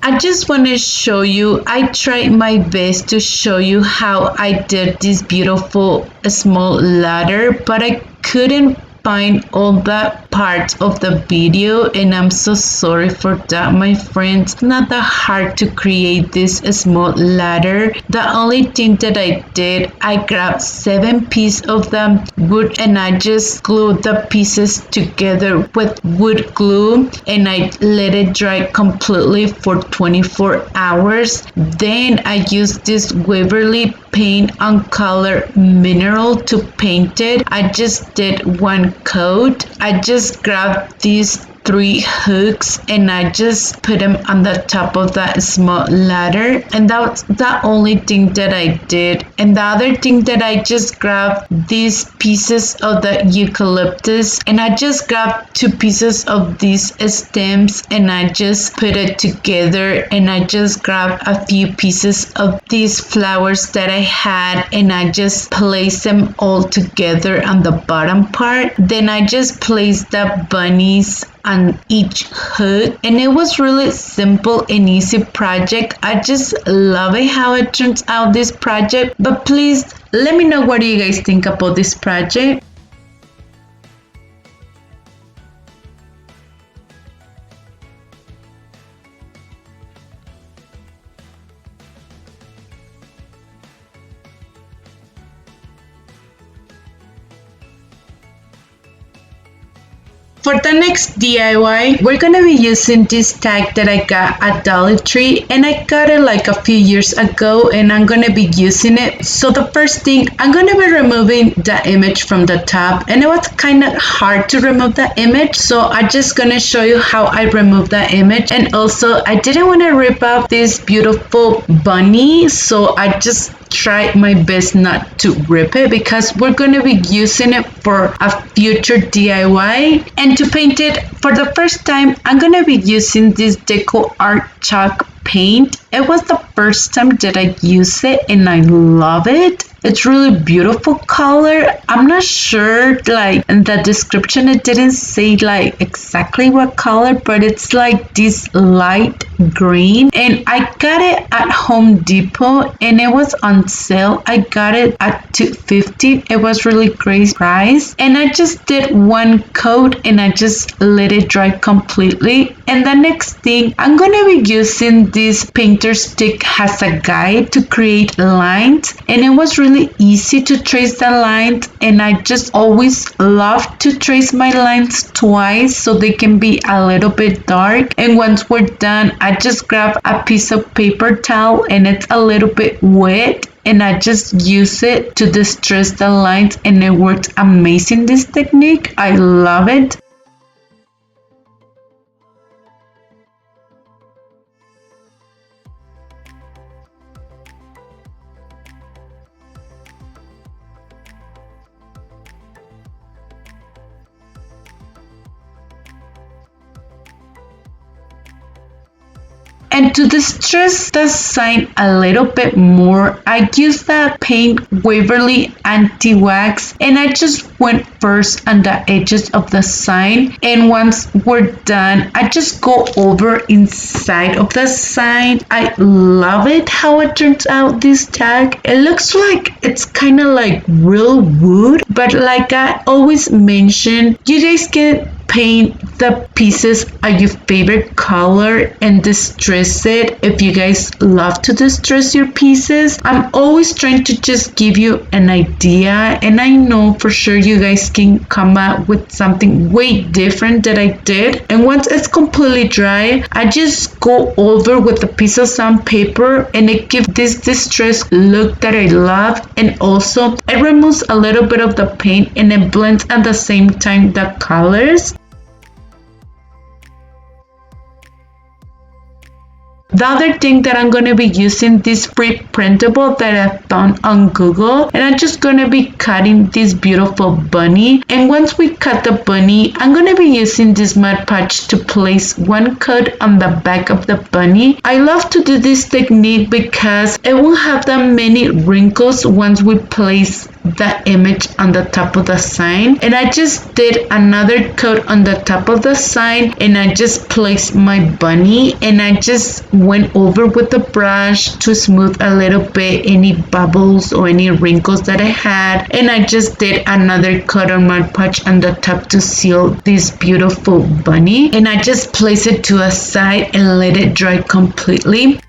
I just want to show you, I tried my best to show you how I did this beautiful small ladder, but I couldn't find all the parts of the video, and I'm so sorry for that, my friends. It's not that hard to create this small ladder. The only thing that I did, I grabbed 7 pieces of the wood and I just glued the pieces together with wood glue, and I let it dry completely for 24 hours. Then I used this Waverly paint on color mineral to paint it. I just did one coat. I just grabbed these 3 hooks and I just put them on the top of that small ladder, and that's the only thing that I did. And the other thing that I just grabbed these pieces of the eucalyptus, and I just grabbed 2 pieces of these stems and I just put it together, and I just grabbed a few pieces of these flowers that I had and I just placed them all together on the bottom part. Then I just placed the bunnies on each hook, and it was really simple and easy project. I just love it how it turns out, this project. But please let me know what do you guys think about this project. For the next DIY, we're gonna be using this tag that I got at Dollar Tree, and I got it like a few years ago, and I'm gonna be using it. So the first thing, I'm gonna be removing the image from the top, and it was kind of hard to remove the image, so I'm just gonna show you how I remove the image. And also, I didn't want to rip out this beautiful bunny, so I just try my best not to rip it because we're going to be using it for a future DIY. And to paint it for the first time, I'm going to be using this Deco art chalk paint. It was the first time that I use it and I love it. It's really beautiful color. I'm not sure, like in the description it didn't say like exactly what color, but it's like this light green, and I got it at Home Depot and it was on sale. I got it at $2.50. It was really great price, and I just did one coat and I just let it dry completely. And the next thing, I'm gonna be using this painter stick as a guide to create lines, and it was really easy to trace the lines, and I just always love to trace my lines twice so they can be a little bit dark. And once we're done, I just grab a piece of paper towel and it's a little bit wet, and I just use it to distress the lines, and it works amazing, this technique. I love it. And to distress the sign a little bit more, I used that paint Waverly Anti-Wax, and I just went first on the edges of the sign, and once we're done, I just go over inside of the sign. I love it how it turns out, this tag. It looks like it's kind of like real wood, but like I always mention, you guys can paint the pieces of your favorite color and distress it if you guys love to distress your pieces. I'm always trying to just give you an idea, and I know for sure you guys can come up with something way different that I did. And once it's completely dry, I just go over with a piece of sandpaper, and it gives this distressed look that I love. And also it removes a little bit of the paint, and it blends at the same time the colors. The other thing that I'm going to be using this free printable that I found on Google, and I'm just going to be cutting this beautiful bunny. And once we cut the bunny, I'm going to be using this Mod Podge to place one coat on the back of the bunny. I love to do this technique because it won't have that many wrinkles once we place the image on the top of the sign. And I just did another coat on the top of the sign, and I just placed my bunny, and I just went over with the brush to smooth a little bit any bubbles or any wrinkles that I had. And I just did another coat on my Podge on the top to seal this beautiful bunny, and I just placed it to a side and let it dry completely.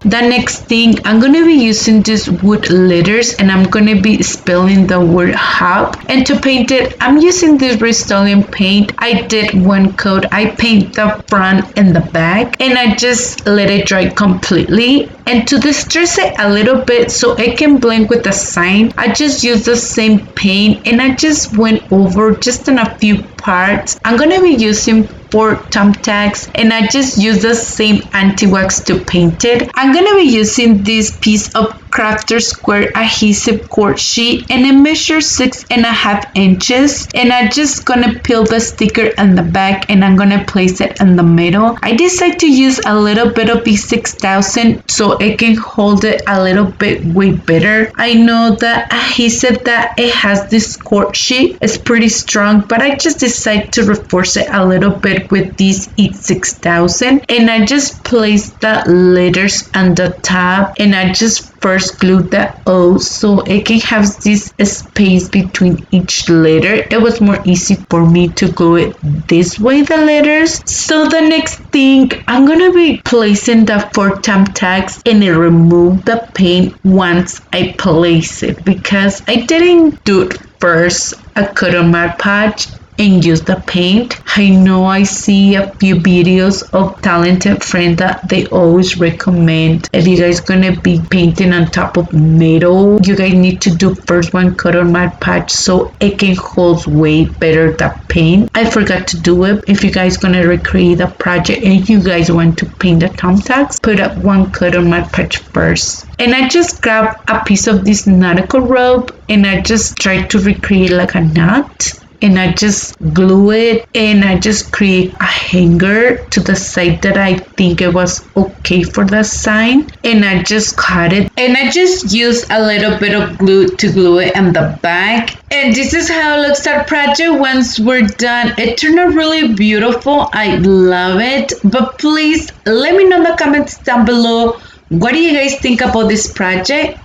The next thing, I'm going to be using these wood letters, and I'm going to be spelling the word hub. And to paint it, I'm using this Rust-Oleum paint. I did one coat. I paint the front and the back, and I just let it dry completely. And to distress it a little bit so it can blend with the sign, I just used the same paint, and I just went over just in a few parts. I'm going to be using 4 thumbtacks, and I just use the same anti-wax to paint it. I'm going to be using this piece of Crafter Square adhesive cord sheet, and it measures 6.5 inches. And I'm just gonna peel the sticker on the back, and I'm gonna place it in the middle. I decided to use a little bit of B6000 so it can hold it a little bit way better. I know that adhesive that it has this cord sheet is pretty strong, but I just decided to reinforce it a little bit with this E6000, and I just placed the letters on the top, and I just first glue the O so it can have this space between each letter. It was more easy for me to glue it this way, the letters. So the next thing, I'm gonna be placing the 4 thumbtacks, and I remove the paint once I place it because I didn't do it first. I cut on my Podge and use the paint. I know I see a few videos of talented friends that they always recommend if you guys gonna be painting on top of metal, you guys need to do first one coat on my Podge so it can hold way better the paint. I forgot to do it. If you guys gonna recreate the project and you guys want to paint the thumbtacks, put up one coat on my Podge first. And I just grabbed a piece of this nautical rope, and I just tried to recreate like a knot, and I just glue it, and I just create a hanger to the side that I think it was okay for the sign, and I just cut it, and I just use a little bit of glue to glue it on the back. And this is how it looks our project once we're done. It turned out really beautiful. I love it. But please let me know in the comments down below, what do you guys think about this project?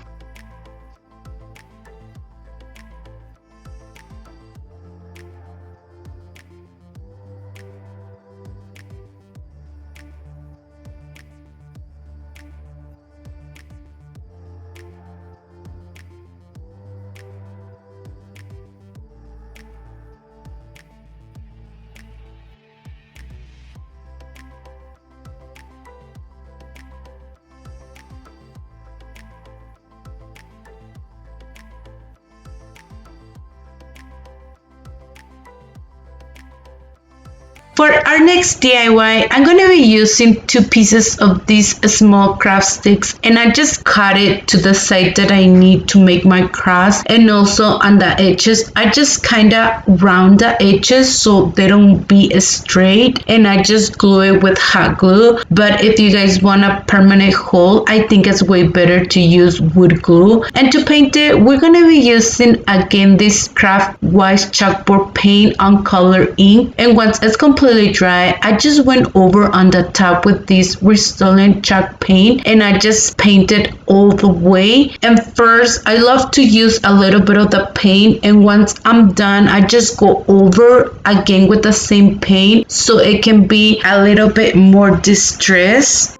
For our next DIY, I'm going to be using 2 pieces of these small craft sticks, and I just cut it to the side that I need to make my cross, and also on the edges I just kind of round the edges so they don't be straight, and I just glue it with hot glue. But if you guys want a permanent hole, I think it's way better to use wood glue. And to paint it, we're going to be using again this Craft Wise chalkboard paint on color ink, and once it's completely dry, I just went over on the top with this Rust-Oleum chalk paint, and I just painted all the way. And first, I love to use a little bit of the paint, and once I'm done, I just go over again with the same paint so it can be a little bit more distressed.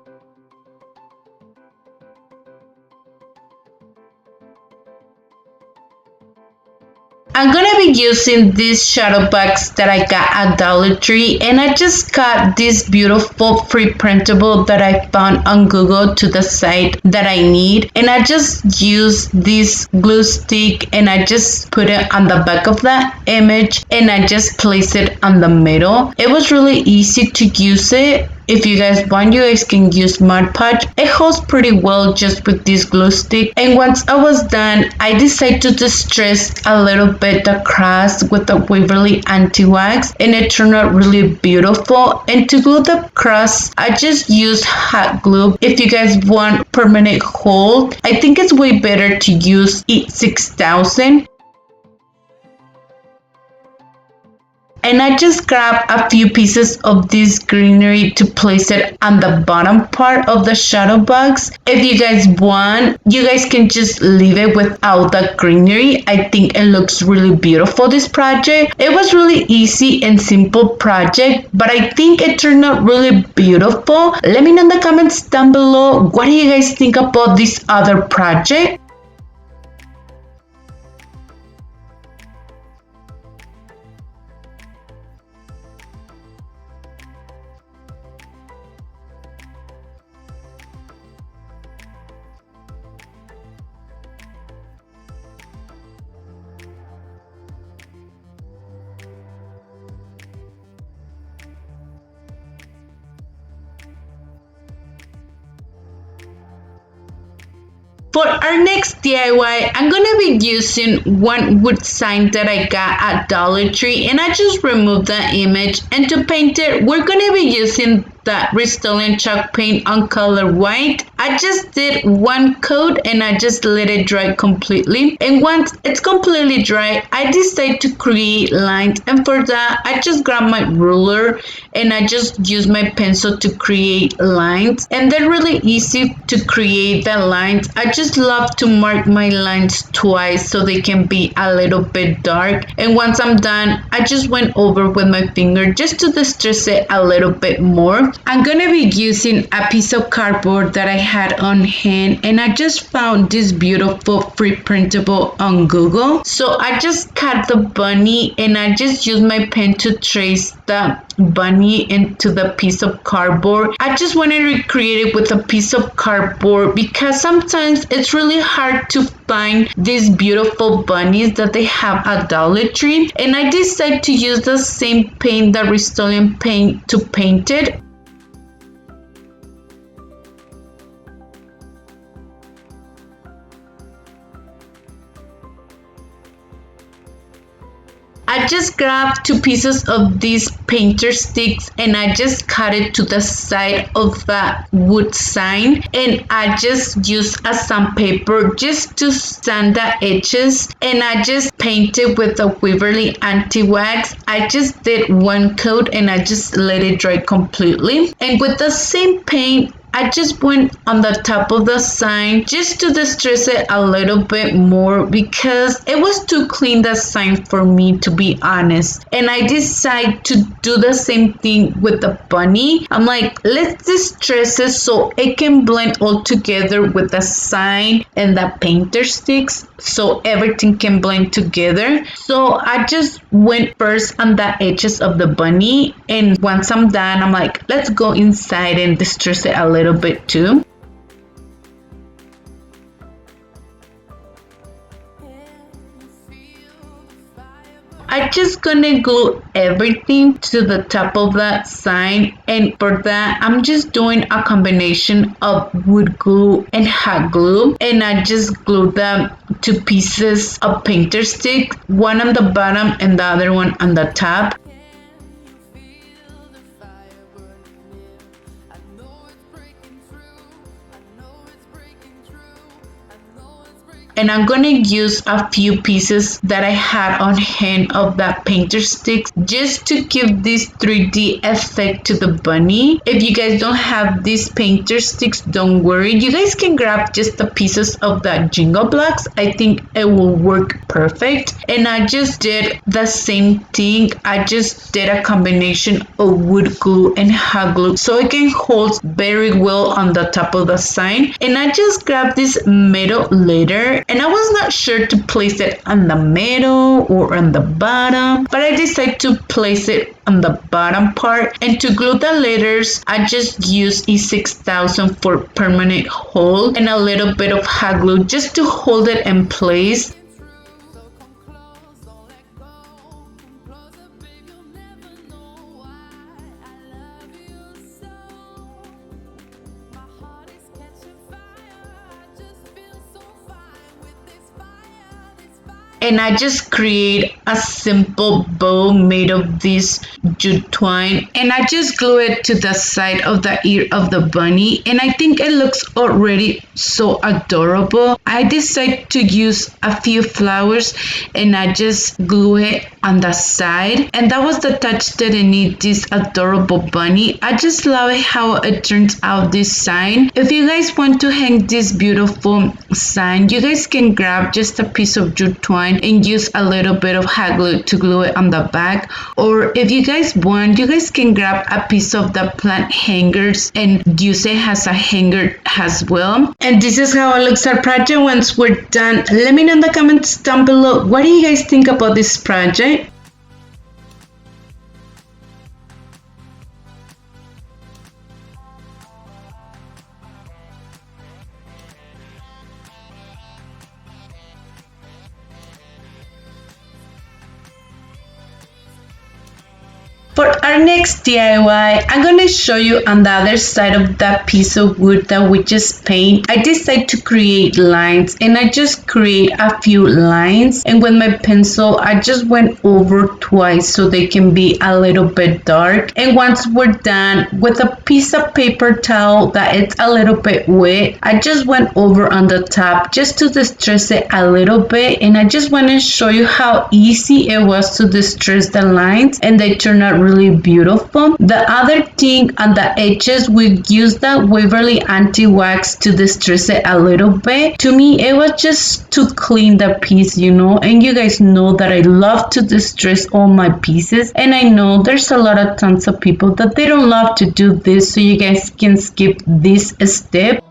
I'm gonna be using these shadow box that I got at Dollar Tree, and I just got this beautiful free printable that I found on Google to the site that I need, and I just use this glue stick and I just put it on the back of the image and I just place it on the middle. It was really easy to use it. If you guys want, you guys can use Podge. It holds pretty well just with this glue stick. And once I was done, I decided to distress a little bit the cross with the Waverly anti-wax, and it turned out really beautiful. And to glue the cross, I just used hot glue. If you guys want permanent hold, I think it's way better to use E6000. And I just grabbed a few pieces of this greenery to place it on the bottom part of the shadow box. If you guys want, you guys can just leave it without the greenery. I think it looks really beautiful, this project. It was really easy and simple project, but I think it turned out really beautiful. Let me know in the comments down below, what do you guys think about this other project? For our next DIY, I'm going to be using one wood sign that I got at Dollar Tree, and I just removed the image. And to paint it, we're going to be using that Rust-Oleum chalk paint on color white. I just did one coat and I just let it dry completely. And once it's completely dry, I decided to create lines. And for that, I just grabbed my ruler and I just use my pencil to create lines. And they're really easy to create the lines. I just love to mark my lines twice so they can be a little bit dark. And once I'm done, I just went over with my finger just to distress it a little bit more. I'm gonna be using a piece of cardboard that I had on hand, and I just found this beautiful free printable on Google. So I just cut the bunny and I just used my pen to trace the bunny into the piece of cardboard. I just wanted to recreate it with a piece of cardboard because sometimes it's really hard to find these beautiful bunnies that they have at Dollar Tree, and I decided to use the same paint, the Rust-Oleum paint, to paint it. I just grabbed 2 pieces of these painter sticks and I just cut it to the side of the wood sign, and I just used a sandpaper just to sand the edges, and I just painted with the Waverly anti-wax. I just did one coat and I just let it dry completely, and with the same paint I just went on the top of the sign just to distress it a little bit more because it was too clean, the sign, for me, to be honest. And I decided to do the same thing with the bunny. I'm like, let's distress it so it can blend all together with the sign and the painter sticks, so everything can blend together. So I just went first on the edges of the bunny, and once I'm done, I'm like, let's go inside and distress it a little bit too. I just gonna glue everything to the top of that sign, and for that I'm just doing a combination of wood glue and hot glue, and I just glue them to pieces of painter stick, one on the bottom and the other one on the top. And I'm gonna use a few pieces that I had on hand of that painter sticks just to give this 3D effect to the bunny. If you guys don't have these painter sticks, don't worry, you guys can grab just the pieces of the jingle blocks. I think it will work perfect. And I just did the same thing. I just did a combination of wood glue and hot glue so it can hold very well on the top of the sign. And I just grabbed this metal letter, and I was not sure to place it on the middle or on the bottom, but I decided to place it on the bottom part. And to glue the letters, I just used E6000 for permanent hold and a little bit of hot glue just to hold it in place. And I just create a simple bow made of this jute twine, and I just glue it to the side of the ear of the bunny, and I think it looks already so adorable. I decided to use a few flowers and I just glue it on the side, and that was the touch that I need this adorable bunny. I just love how it turns out this sign. If you guys want to hang this beautiful sign, you guys can grab just a piece of jute twine and use a little bit of hot glue to glue it on the back, or if you guys want, you guys can grab a piece of the plant hangers and use it as a hanger as well. And this is how it looks our project once we're done. Let me know in the comments down below, what do you guys think about this project? For our next DIY, I'm going to show you on the other side of that piece of wood that we just paint. I decided to create lines, and I just create a few lines, and with my pencil I just went over twice so they can be a little bit dark. And once we're done, with a piece of paper towel that it's a little bit wet, I just went over on the top just to distress it a little bit, and I just want to show you how easy it was to distress the lines, and they turned out really beautiful. The other thing on the edges, we used that Waverly anti-wax to distress it a little bit. To me, it was just to clean the piece, you know, and you guys know that I love to distress all my pieces, and I know there's a lot of tons of people that they don't love to do this, so you guys can skip this step.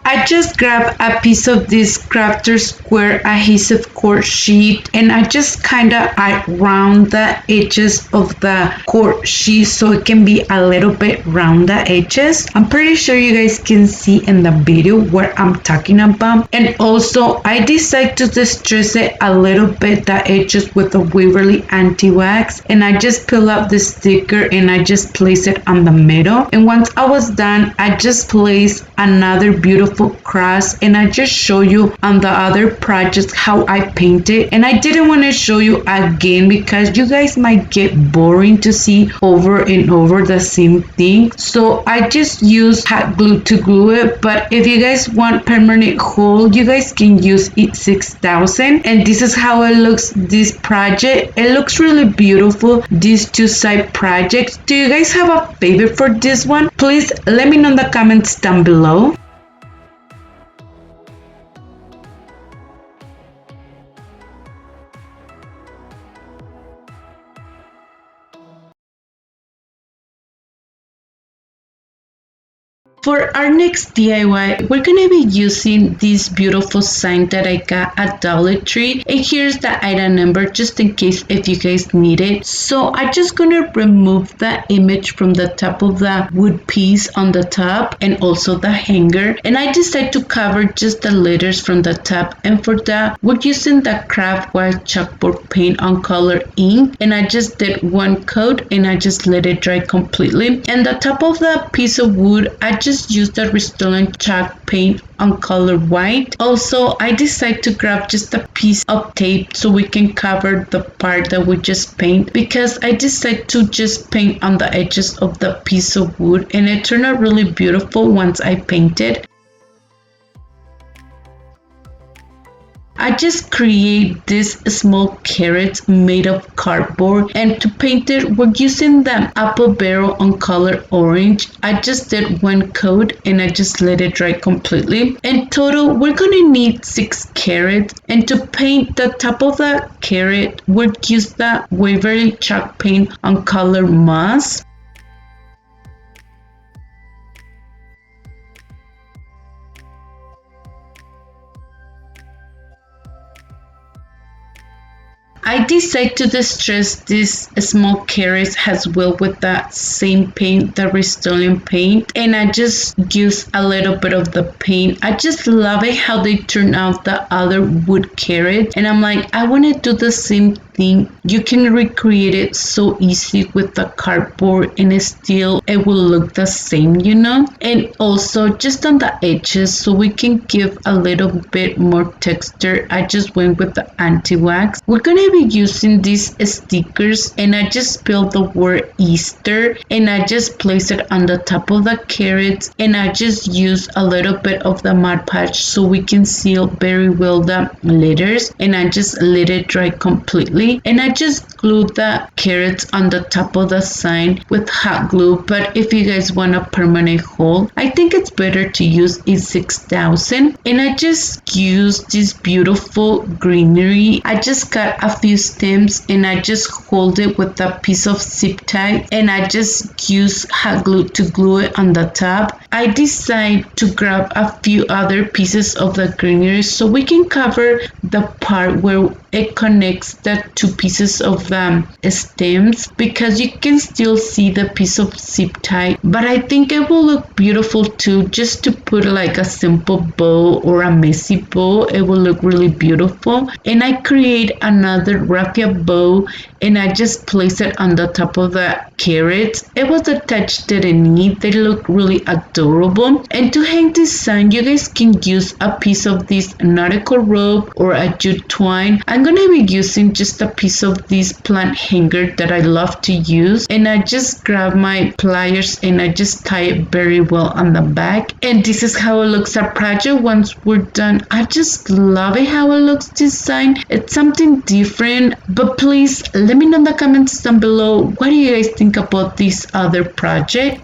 I just grabbed a piece of this crafter square adhesive cord sheet, and I just kind of round the edges of the cord sheet so it can be a little bit round the edges. I'm pretty sure you guys can see in the video what I'm talking about. And also I decided to distress it a little bit, the edges, with the Waverly anti-wax, and I just peel up the sticker and I just place it on the middle. And once I was done, I just placed another beautiful cross, and I just show you on the other projects how I painted. And I didn't want to show you again because you guys might get boring to see over and over the same thing, so I just use hot glue to glue it. But if you guys want permanent hold, you guys can use E6000. And this is how it looks, this project. It looks really beautiful, these two side projects. Do you guys have a favorite for this one? Please let me know in the comments down below. For our next DIY, we're gonna be using this beautiful sign that I got at Dollar Tree. And here's the item number just in case if you guys need it. So I'm just gonna remove the image from the top of the wood piece on the top and also the hanger. And I decided to cover just the letters from the top. And for that, we're using the craft white chalkboard paint on color ink. And I just did one coat and I just let it dry completely. And the top of the piece of wood, I just used the Restore chalk paint on color white. Also, I decided to grab just a piece of tape so we can cover the part that we just paint, because I decided to just paint on the edges of the piece of wood and it turned out really beautiful once I painted. I just create these small carrots made of cardboard, and to paint it we're using the apple barrel on color orange. I just did one coat and I just let it dry completely. In total we're gonna need 6 carrots, and to paint the top of the carrot we'll use the Waverly chalk paint on color moss. I decided to distress these small carrots as well with that same paint, the Restore paint, and I just use a little bit of the paint. I just love it how they turn out the other wood carrot, and I'm like, I want to do the same thing. You can recreate it so easy with the cardboard and still it will look the same, you know. And also just on the edges so we can give a little bit more texture, I just went with the anti-wax. We're gonna be using these stickers, and I just spelled the word Easter and I just place it on the top of the carrots, and I just use a little bit of the Mod Podge so we can seal very well the letters, and I just let it dry completely. And I just glued the carrots on the top of the sign with hot glue, but if you guys want a permanent hold, I think it's better to use a 6000. And I just used this beautiful greenery. I just cut a few stems and I just hold it with a piece of zip tie, and I just use hot glue to glue it on the top. I decided to grab a few other pieces of the greenery so we can cover the part where it connects the 2 pieces of the stems, because you can still see the piece of zip tie, but I think it will look beautiful too. Just to put like a simple bow or a messy bow, it will look really beautiful. And I create another raffia bow and I just place it on the top of the carrots. It was a touch that I need. They look really adorable. And to hang this sign, you guys can use a piece of this nautical rope or a jute twine. I'm gonna be using just a piece of this plant hanger that I love to use, and I just grab my pliers and I just tie it very well on the back. And this is how it looks at project once we're done. I just love it how it looks this sign. It's something different, but please let me know in the comments down below, what do you guys think about this other project?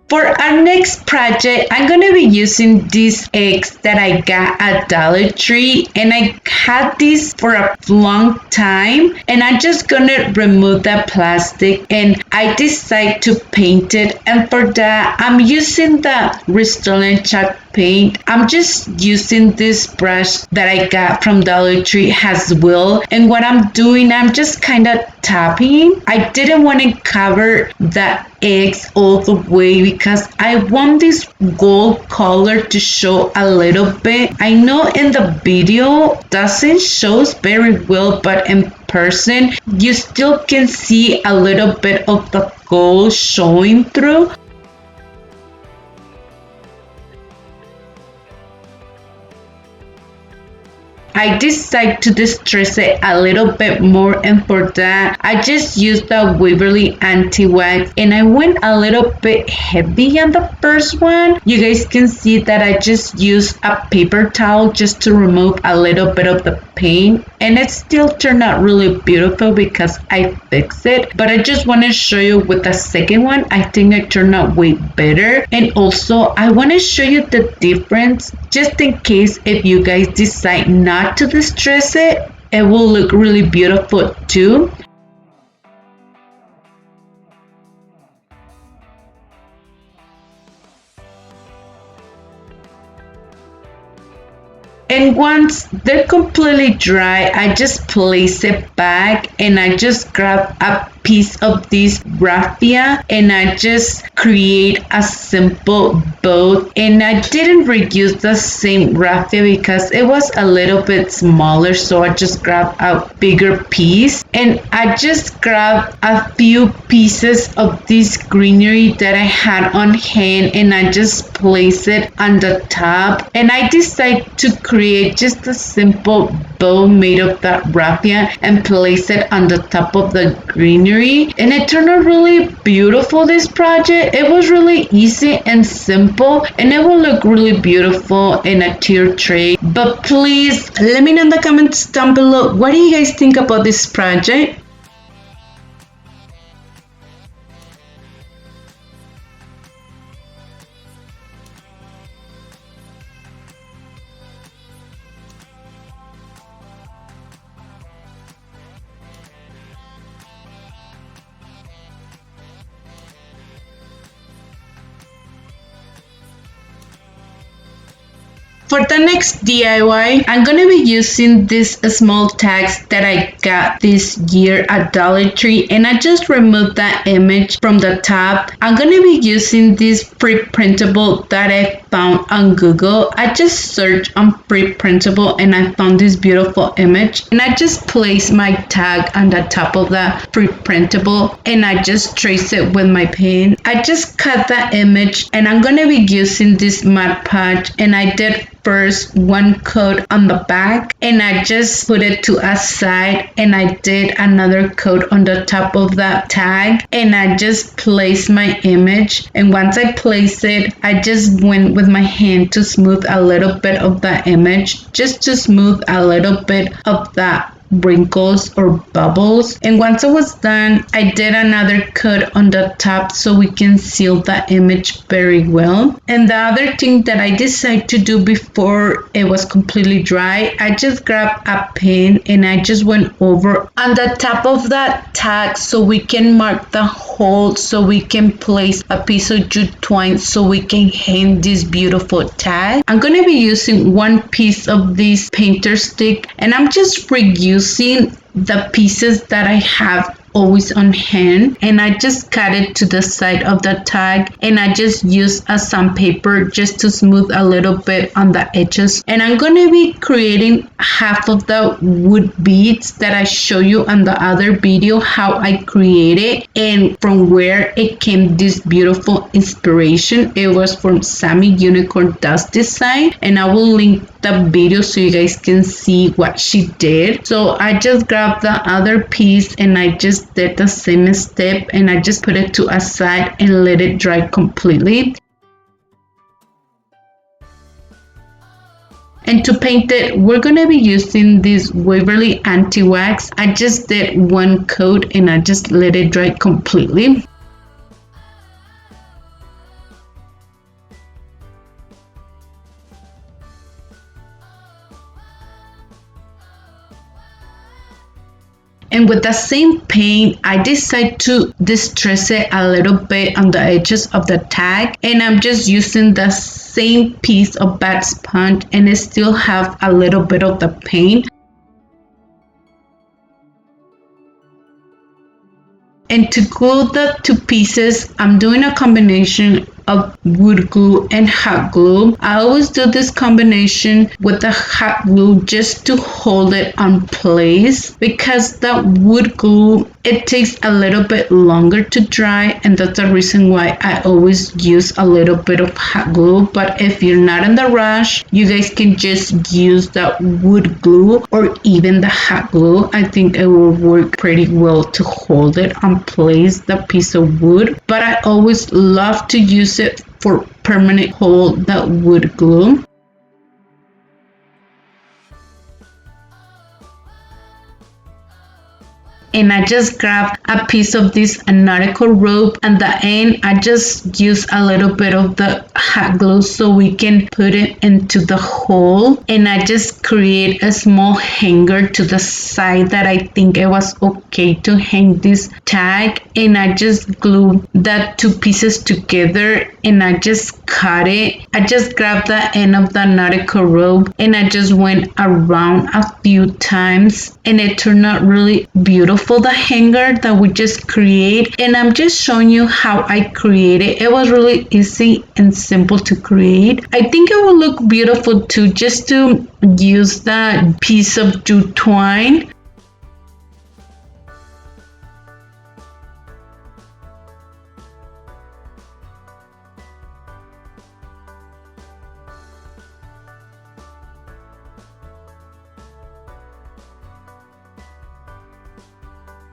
For our next project, I'm going to be using these eggs that I got at Dollar Tree, and I had these for a long time, and I'm just going to remove the plastic and I decide to paint it. And for that, I'm using the Restore chalk paint. I'm just using this brush that I got from Dollar Tree as well, and what I'm doing, I'm just kind of tapping. I didn't want to cover the eggs all the way because I want this gold color to show a little bit. I know in the video doesn't show very well, but in person you still can see a little bit of the gold showing through. I decided to distress it a little bit more, and for that I just used the Waverly anti-wax, and I went a little bit heavy on the first one. You guys can see that I just used a paper towel just to remove a little bit of the paint, and it still turned out really beautiful because I fixed it. But I just want to show you with the second one, I think it turned out way better. And also I want to show you the difference just in case if you guys decide not to distress it, it will look really beautiful too. And once they're completely dry, I just place it back, and I just grab a piece of this raffia and I just create a simple boat. And I didn't reuse the same raffia because it was a little bit smaller, so I just grabbed a bigger piece, and I just grabbed a few pieces of this greenery that I had on hand, and I just place it on the top. And I decided to create just a simple bow made of that raffia and place it on the top of the greenery, and it turned out really beautiful. This project, it was really easy and simple, and it will look really beautiful in a tier tray. But please let me know in the comments down below, what do you guys think about this project? For the next DIY, I'm going to be using these small tags that I got this year at Dollar Tree, and I just removed that image from the top. I'm going to be using this free printable that I found on Google. I just searched on free printable and I found this beautiful image, and I just placed my tag on the top of the free printable, and I just trace it with my pen. I just cut that image, and I'm going to be using this Mod Podge, and I did first one coat on the back, and I just put it to a side, and I did another coat on the top of that tag, and I just placed my image. And once I placed it, I just went with my hand to smooth a little bit of the image, just to smooth a little bit of that wrinkles or bubbles. And once it was done, I did another cut on the top so we can seal the image very well. And the other thing that I decided to do before it was completely dry, I just grabbed a pen and I just went over on the top of that tag so we can mark the hole, so we can place a piece of jute twine so we can hang this beautiful tag. I'm going to be using one piece of this painter stick, and I'm just reusing the pieces that I have always on hand, and I just cut it to the side of the tag, and I just use a sandpaper just to smooth a little bit on the edges. And I'm going to be creating half of the wood beads that I show you on the other video how I created and from where it came this beautiful inspiration. It was from Sammy Unicorn Dust Design, and I will link the video so you guys can see what she did. So I just grabbed the other piece and I just did the same step, and I just put it to a side and let it dry completely. And to paint it, we're going to be using this Waverly anti-wax. I just did one coat and I just let it dry completely. And with the same paint, I decided to distress it a little bit on the edges of the tag. And I'm just using the same piece of bad sponge, and it still have a little bit of the paint. And to glue the two pieces, I'm doing a combination of wood glue and hot glue. I always do this combination with the hot glue just to hold it on place, because the wood glue, it takes a little bit longer to dry, and that's the reason why I always use a little bit of hot glue. But if you're not in the rush, you guys can just use the wood glue or even the hot glue. I think it will work pretty well to hold it on place, the piece of wood. But I always love to use it for permanent hold, the wood glue. And I just grabbed a piece of this nautical rope, and the end I just use a little bit of the hot glue so we can put it into the hole, and I just create a small hanger to the side that I think it was okay to hang this tag, and I just glue that two pieces together and I just cut it. I just grabbed the end of the nautical rope and I just went around a few times, and it turned out really beautiful, the hanger that we just create. And I'm just showing you how I created. It was really easy and simple to create. I think it will look beautiful too, just to use that piece of jute twine.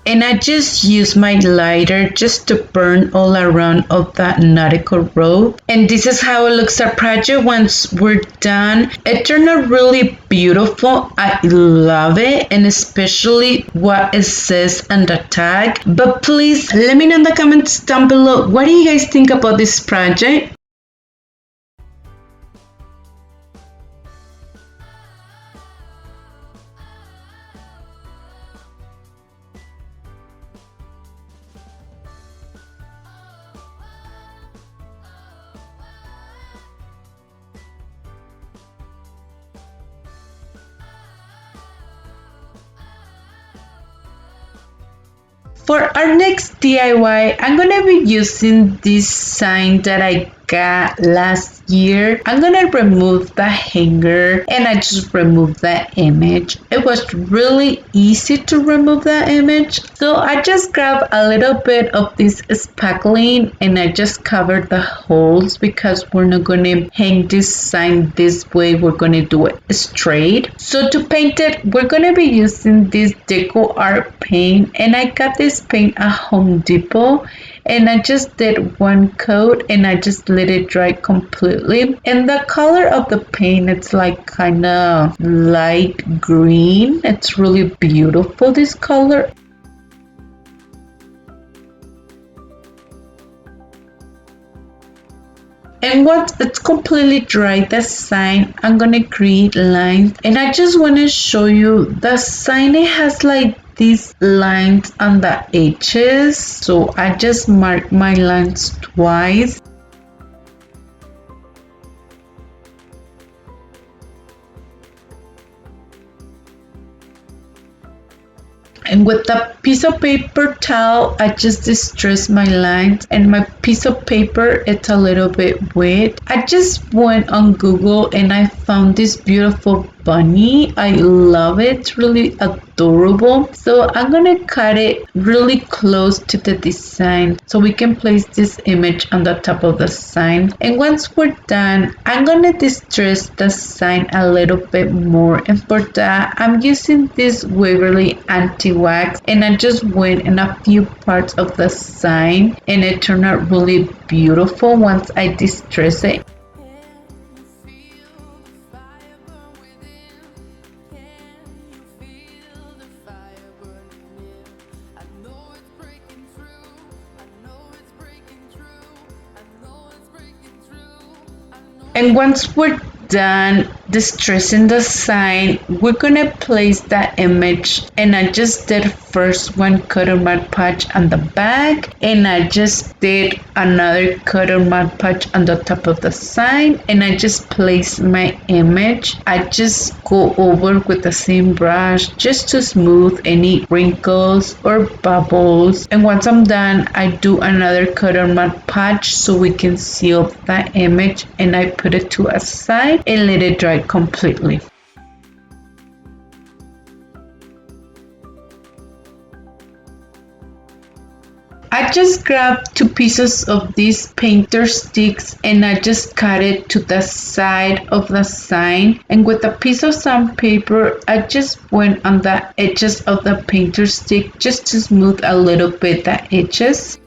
And I just use my lighter just to burn all around of that nautical rope. And this is how it looks our project once we're done. It turned out really beautiful. I love it, and especially what it says on the tag. But please let me know in the comments down below, what do you guys think about this project? For our next DIY, I'm gonna be using this sign that I got last year. I'm gonna remove the hanger and I just removed the image. It was really easy to remove the image, so I just grabbed a little bit of this spackling and I just covered the holes, because we're not gonna hang this sign this way, we're gonna do it straight. So to paint it, we're gonna be using this Deco art paint, and I got this paint at Home Depot, and I just did one coat and I just let it dry completely. And the color of the paint, it's like kind of light green. It's really beautiful, this color. And once it's completely dry, the sign, I'm gonna create lines, and I just want to show you the sign. It has like these lines on the edges, so I just mark my lines twice. And with the piece of paper towel, I just distress my lines, and my piece of paper, it's a little bit wet. I just went on Google and I found this beautiful bunny. I love it. It's really adorable. So I'm gonna cut it really close to the design so we can place this image on the top of the sign. And once we're done, I'm gonna distress the sign a little bit more, and for that I'm using this Waverly anti-wax, and I just went in a few parts of the sign, and it turned out really beautiful once I distress it. And once we're done distressing the sign, we're gonna place that image, and I just did first one cotton Mod Podge on the back, and I just did another cotton Mod Podge on the top of the sign, and I just place my image. I just go over with the same brush just to smooth any wrinkles or bubbles, and once I'm done, I do another cotton Mod Podge so we can seal that image, and I put it to a side and let it dry completely. I just grabbed 2 pieces of these painter sticks and I just cut it to the side of the sign, and with a piece of sandpaper I just went on the edges of the painter stick just to smooth a little bit the edges.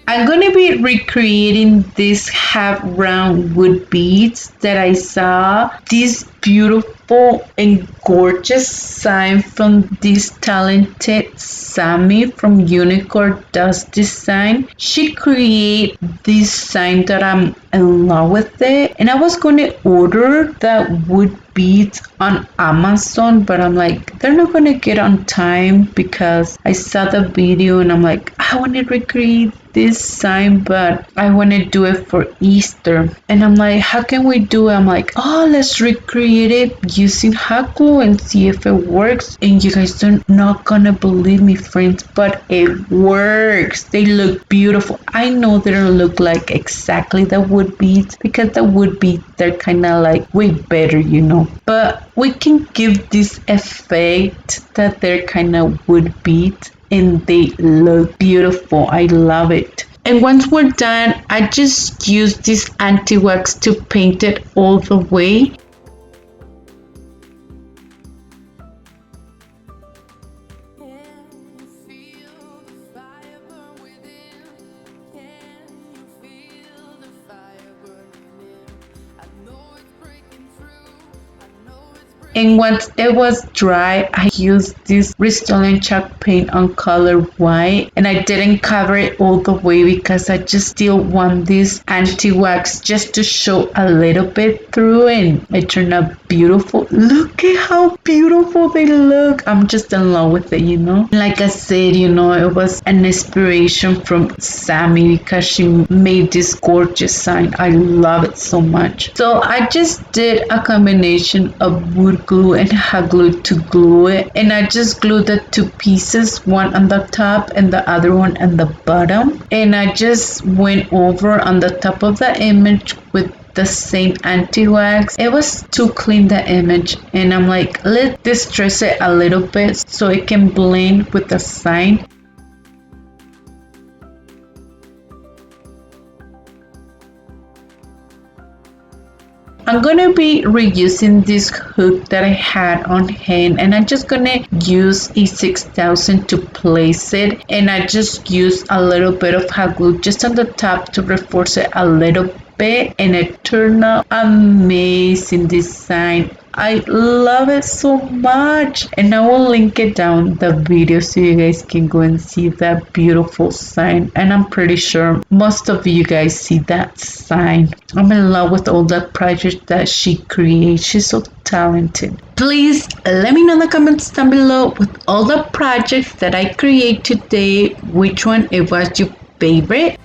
I'm going to be recreating these half round wood beads that I saw. These beautiful and gorgeous sign from this talented Sammy from Unicorn Does Design. She created this sign that I'm in love with it, and I was going to order the wood beads on Amazon, but I'm like, they're not going to get on time because I saw the video and I'm like, I want to recreate this sign, but I want to do it for Easter. And I'm like, how can we do it? I'm like, oh, let's recreate it using hot glue and see if it works. And you guys are not gonna believe me, friends, but it works. They look beautiful. I know they don't look like exactly the wood beads because the wood beads, they're kind of like way better, you know, but we can give this effect that they're kind of wood beads and they look beautiful. I love it. And once we're done, I just use this anti-wax to paint it all the way. And once it was dry, I used this Restylane chalk paint on color white, and I didn't cover it all the way because I just still want this anti-wax just to show a little bit through, and it turned out beautiful. Look at how beautiful they look. I'm just in love with it, you know. Like I said, you know, it was an inspiration from Sammy because she made this gorgeous sign. I love it so much. So I just did a combination of wood glue and hot glue to glue it, and I just glued the 2 pieces, one on the top and the other one on the bottom, and I just went over on the top of the image with the same anti-wax. It was to clean the image, and I'm like, let's distress it a little bit so it can blend with the sign. I'm gonna be reusing this hook that I had on hand, and I'm just gonna use a 6000 to place it, and I just used a little bit of hot glue just on the top to reinforce it a little bit, and it turned out amazing design. I love it so much, and I will link it down the video so you guys can go and see that beautiful sign, and I'm pretty sure most of you guys see that sign. I'm in love with all the projects that she creates. She's so talented. Please let me know in the comments down below with all the projects that I create today, which one it was your favorite.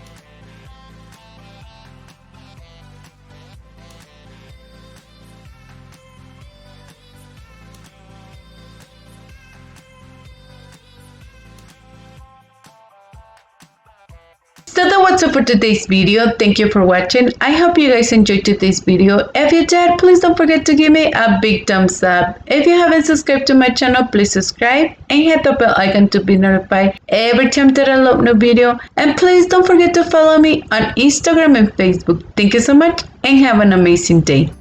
So that's what's up for today's video. Thank you for watching. I hope you guys enjoyed today's video. If you did, please don't forget to give me a big thumbs up. If you haven't subscribed to my channel, please subscribe and hit the bell icon to be notified every time that I upload new video. And please don't forget to follow me on Instagram and Facebook. Thank you so much and have an amazing day.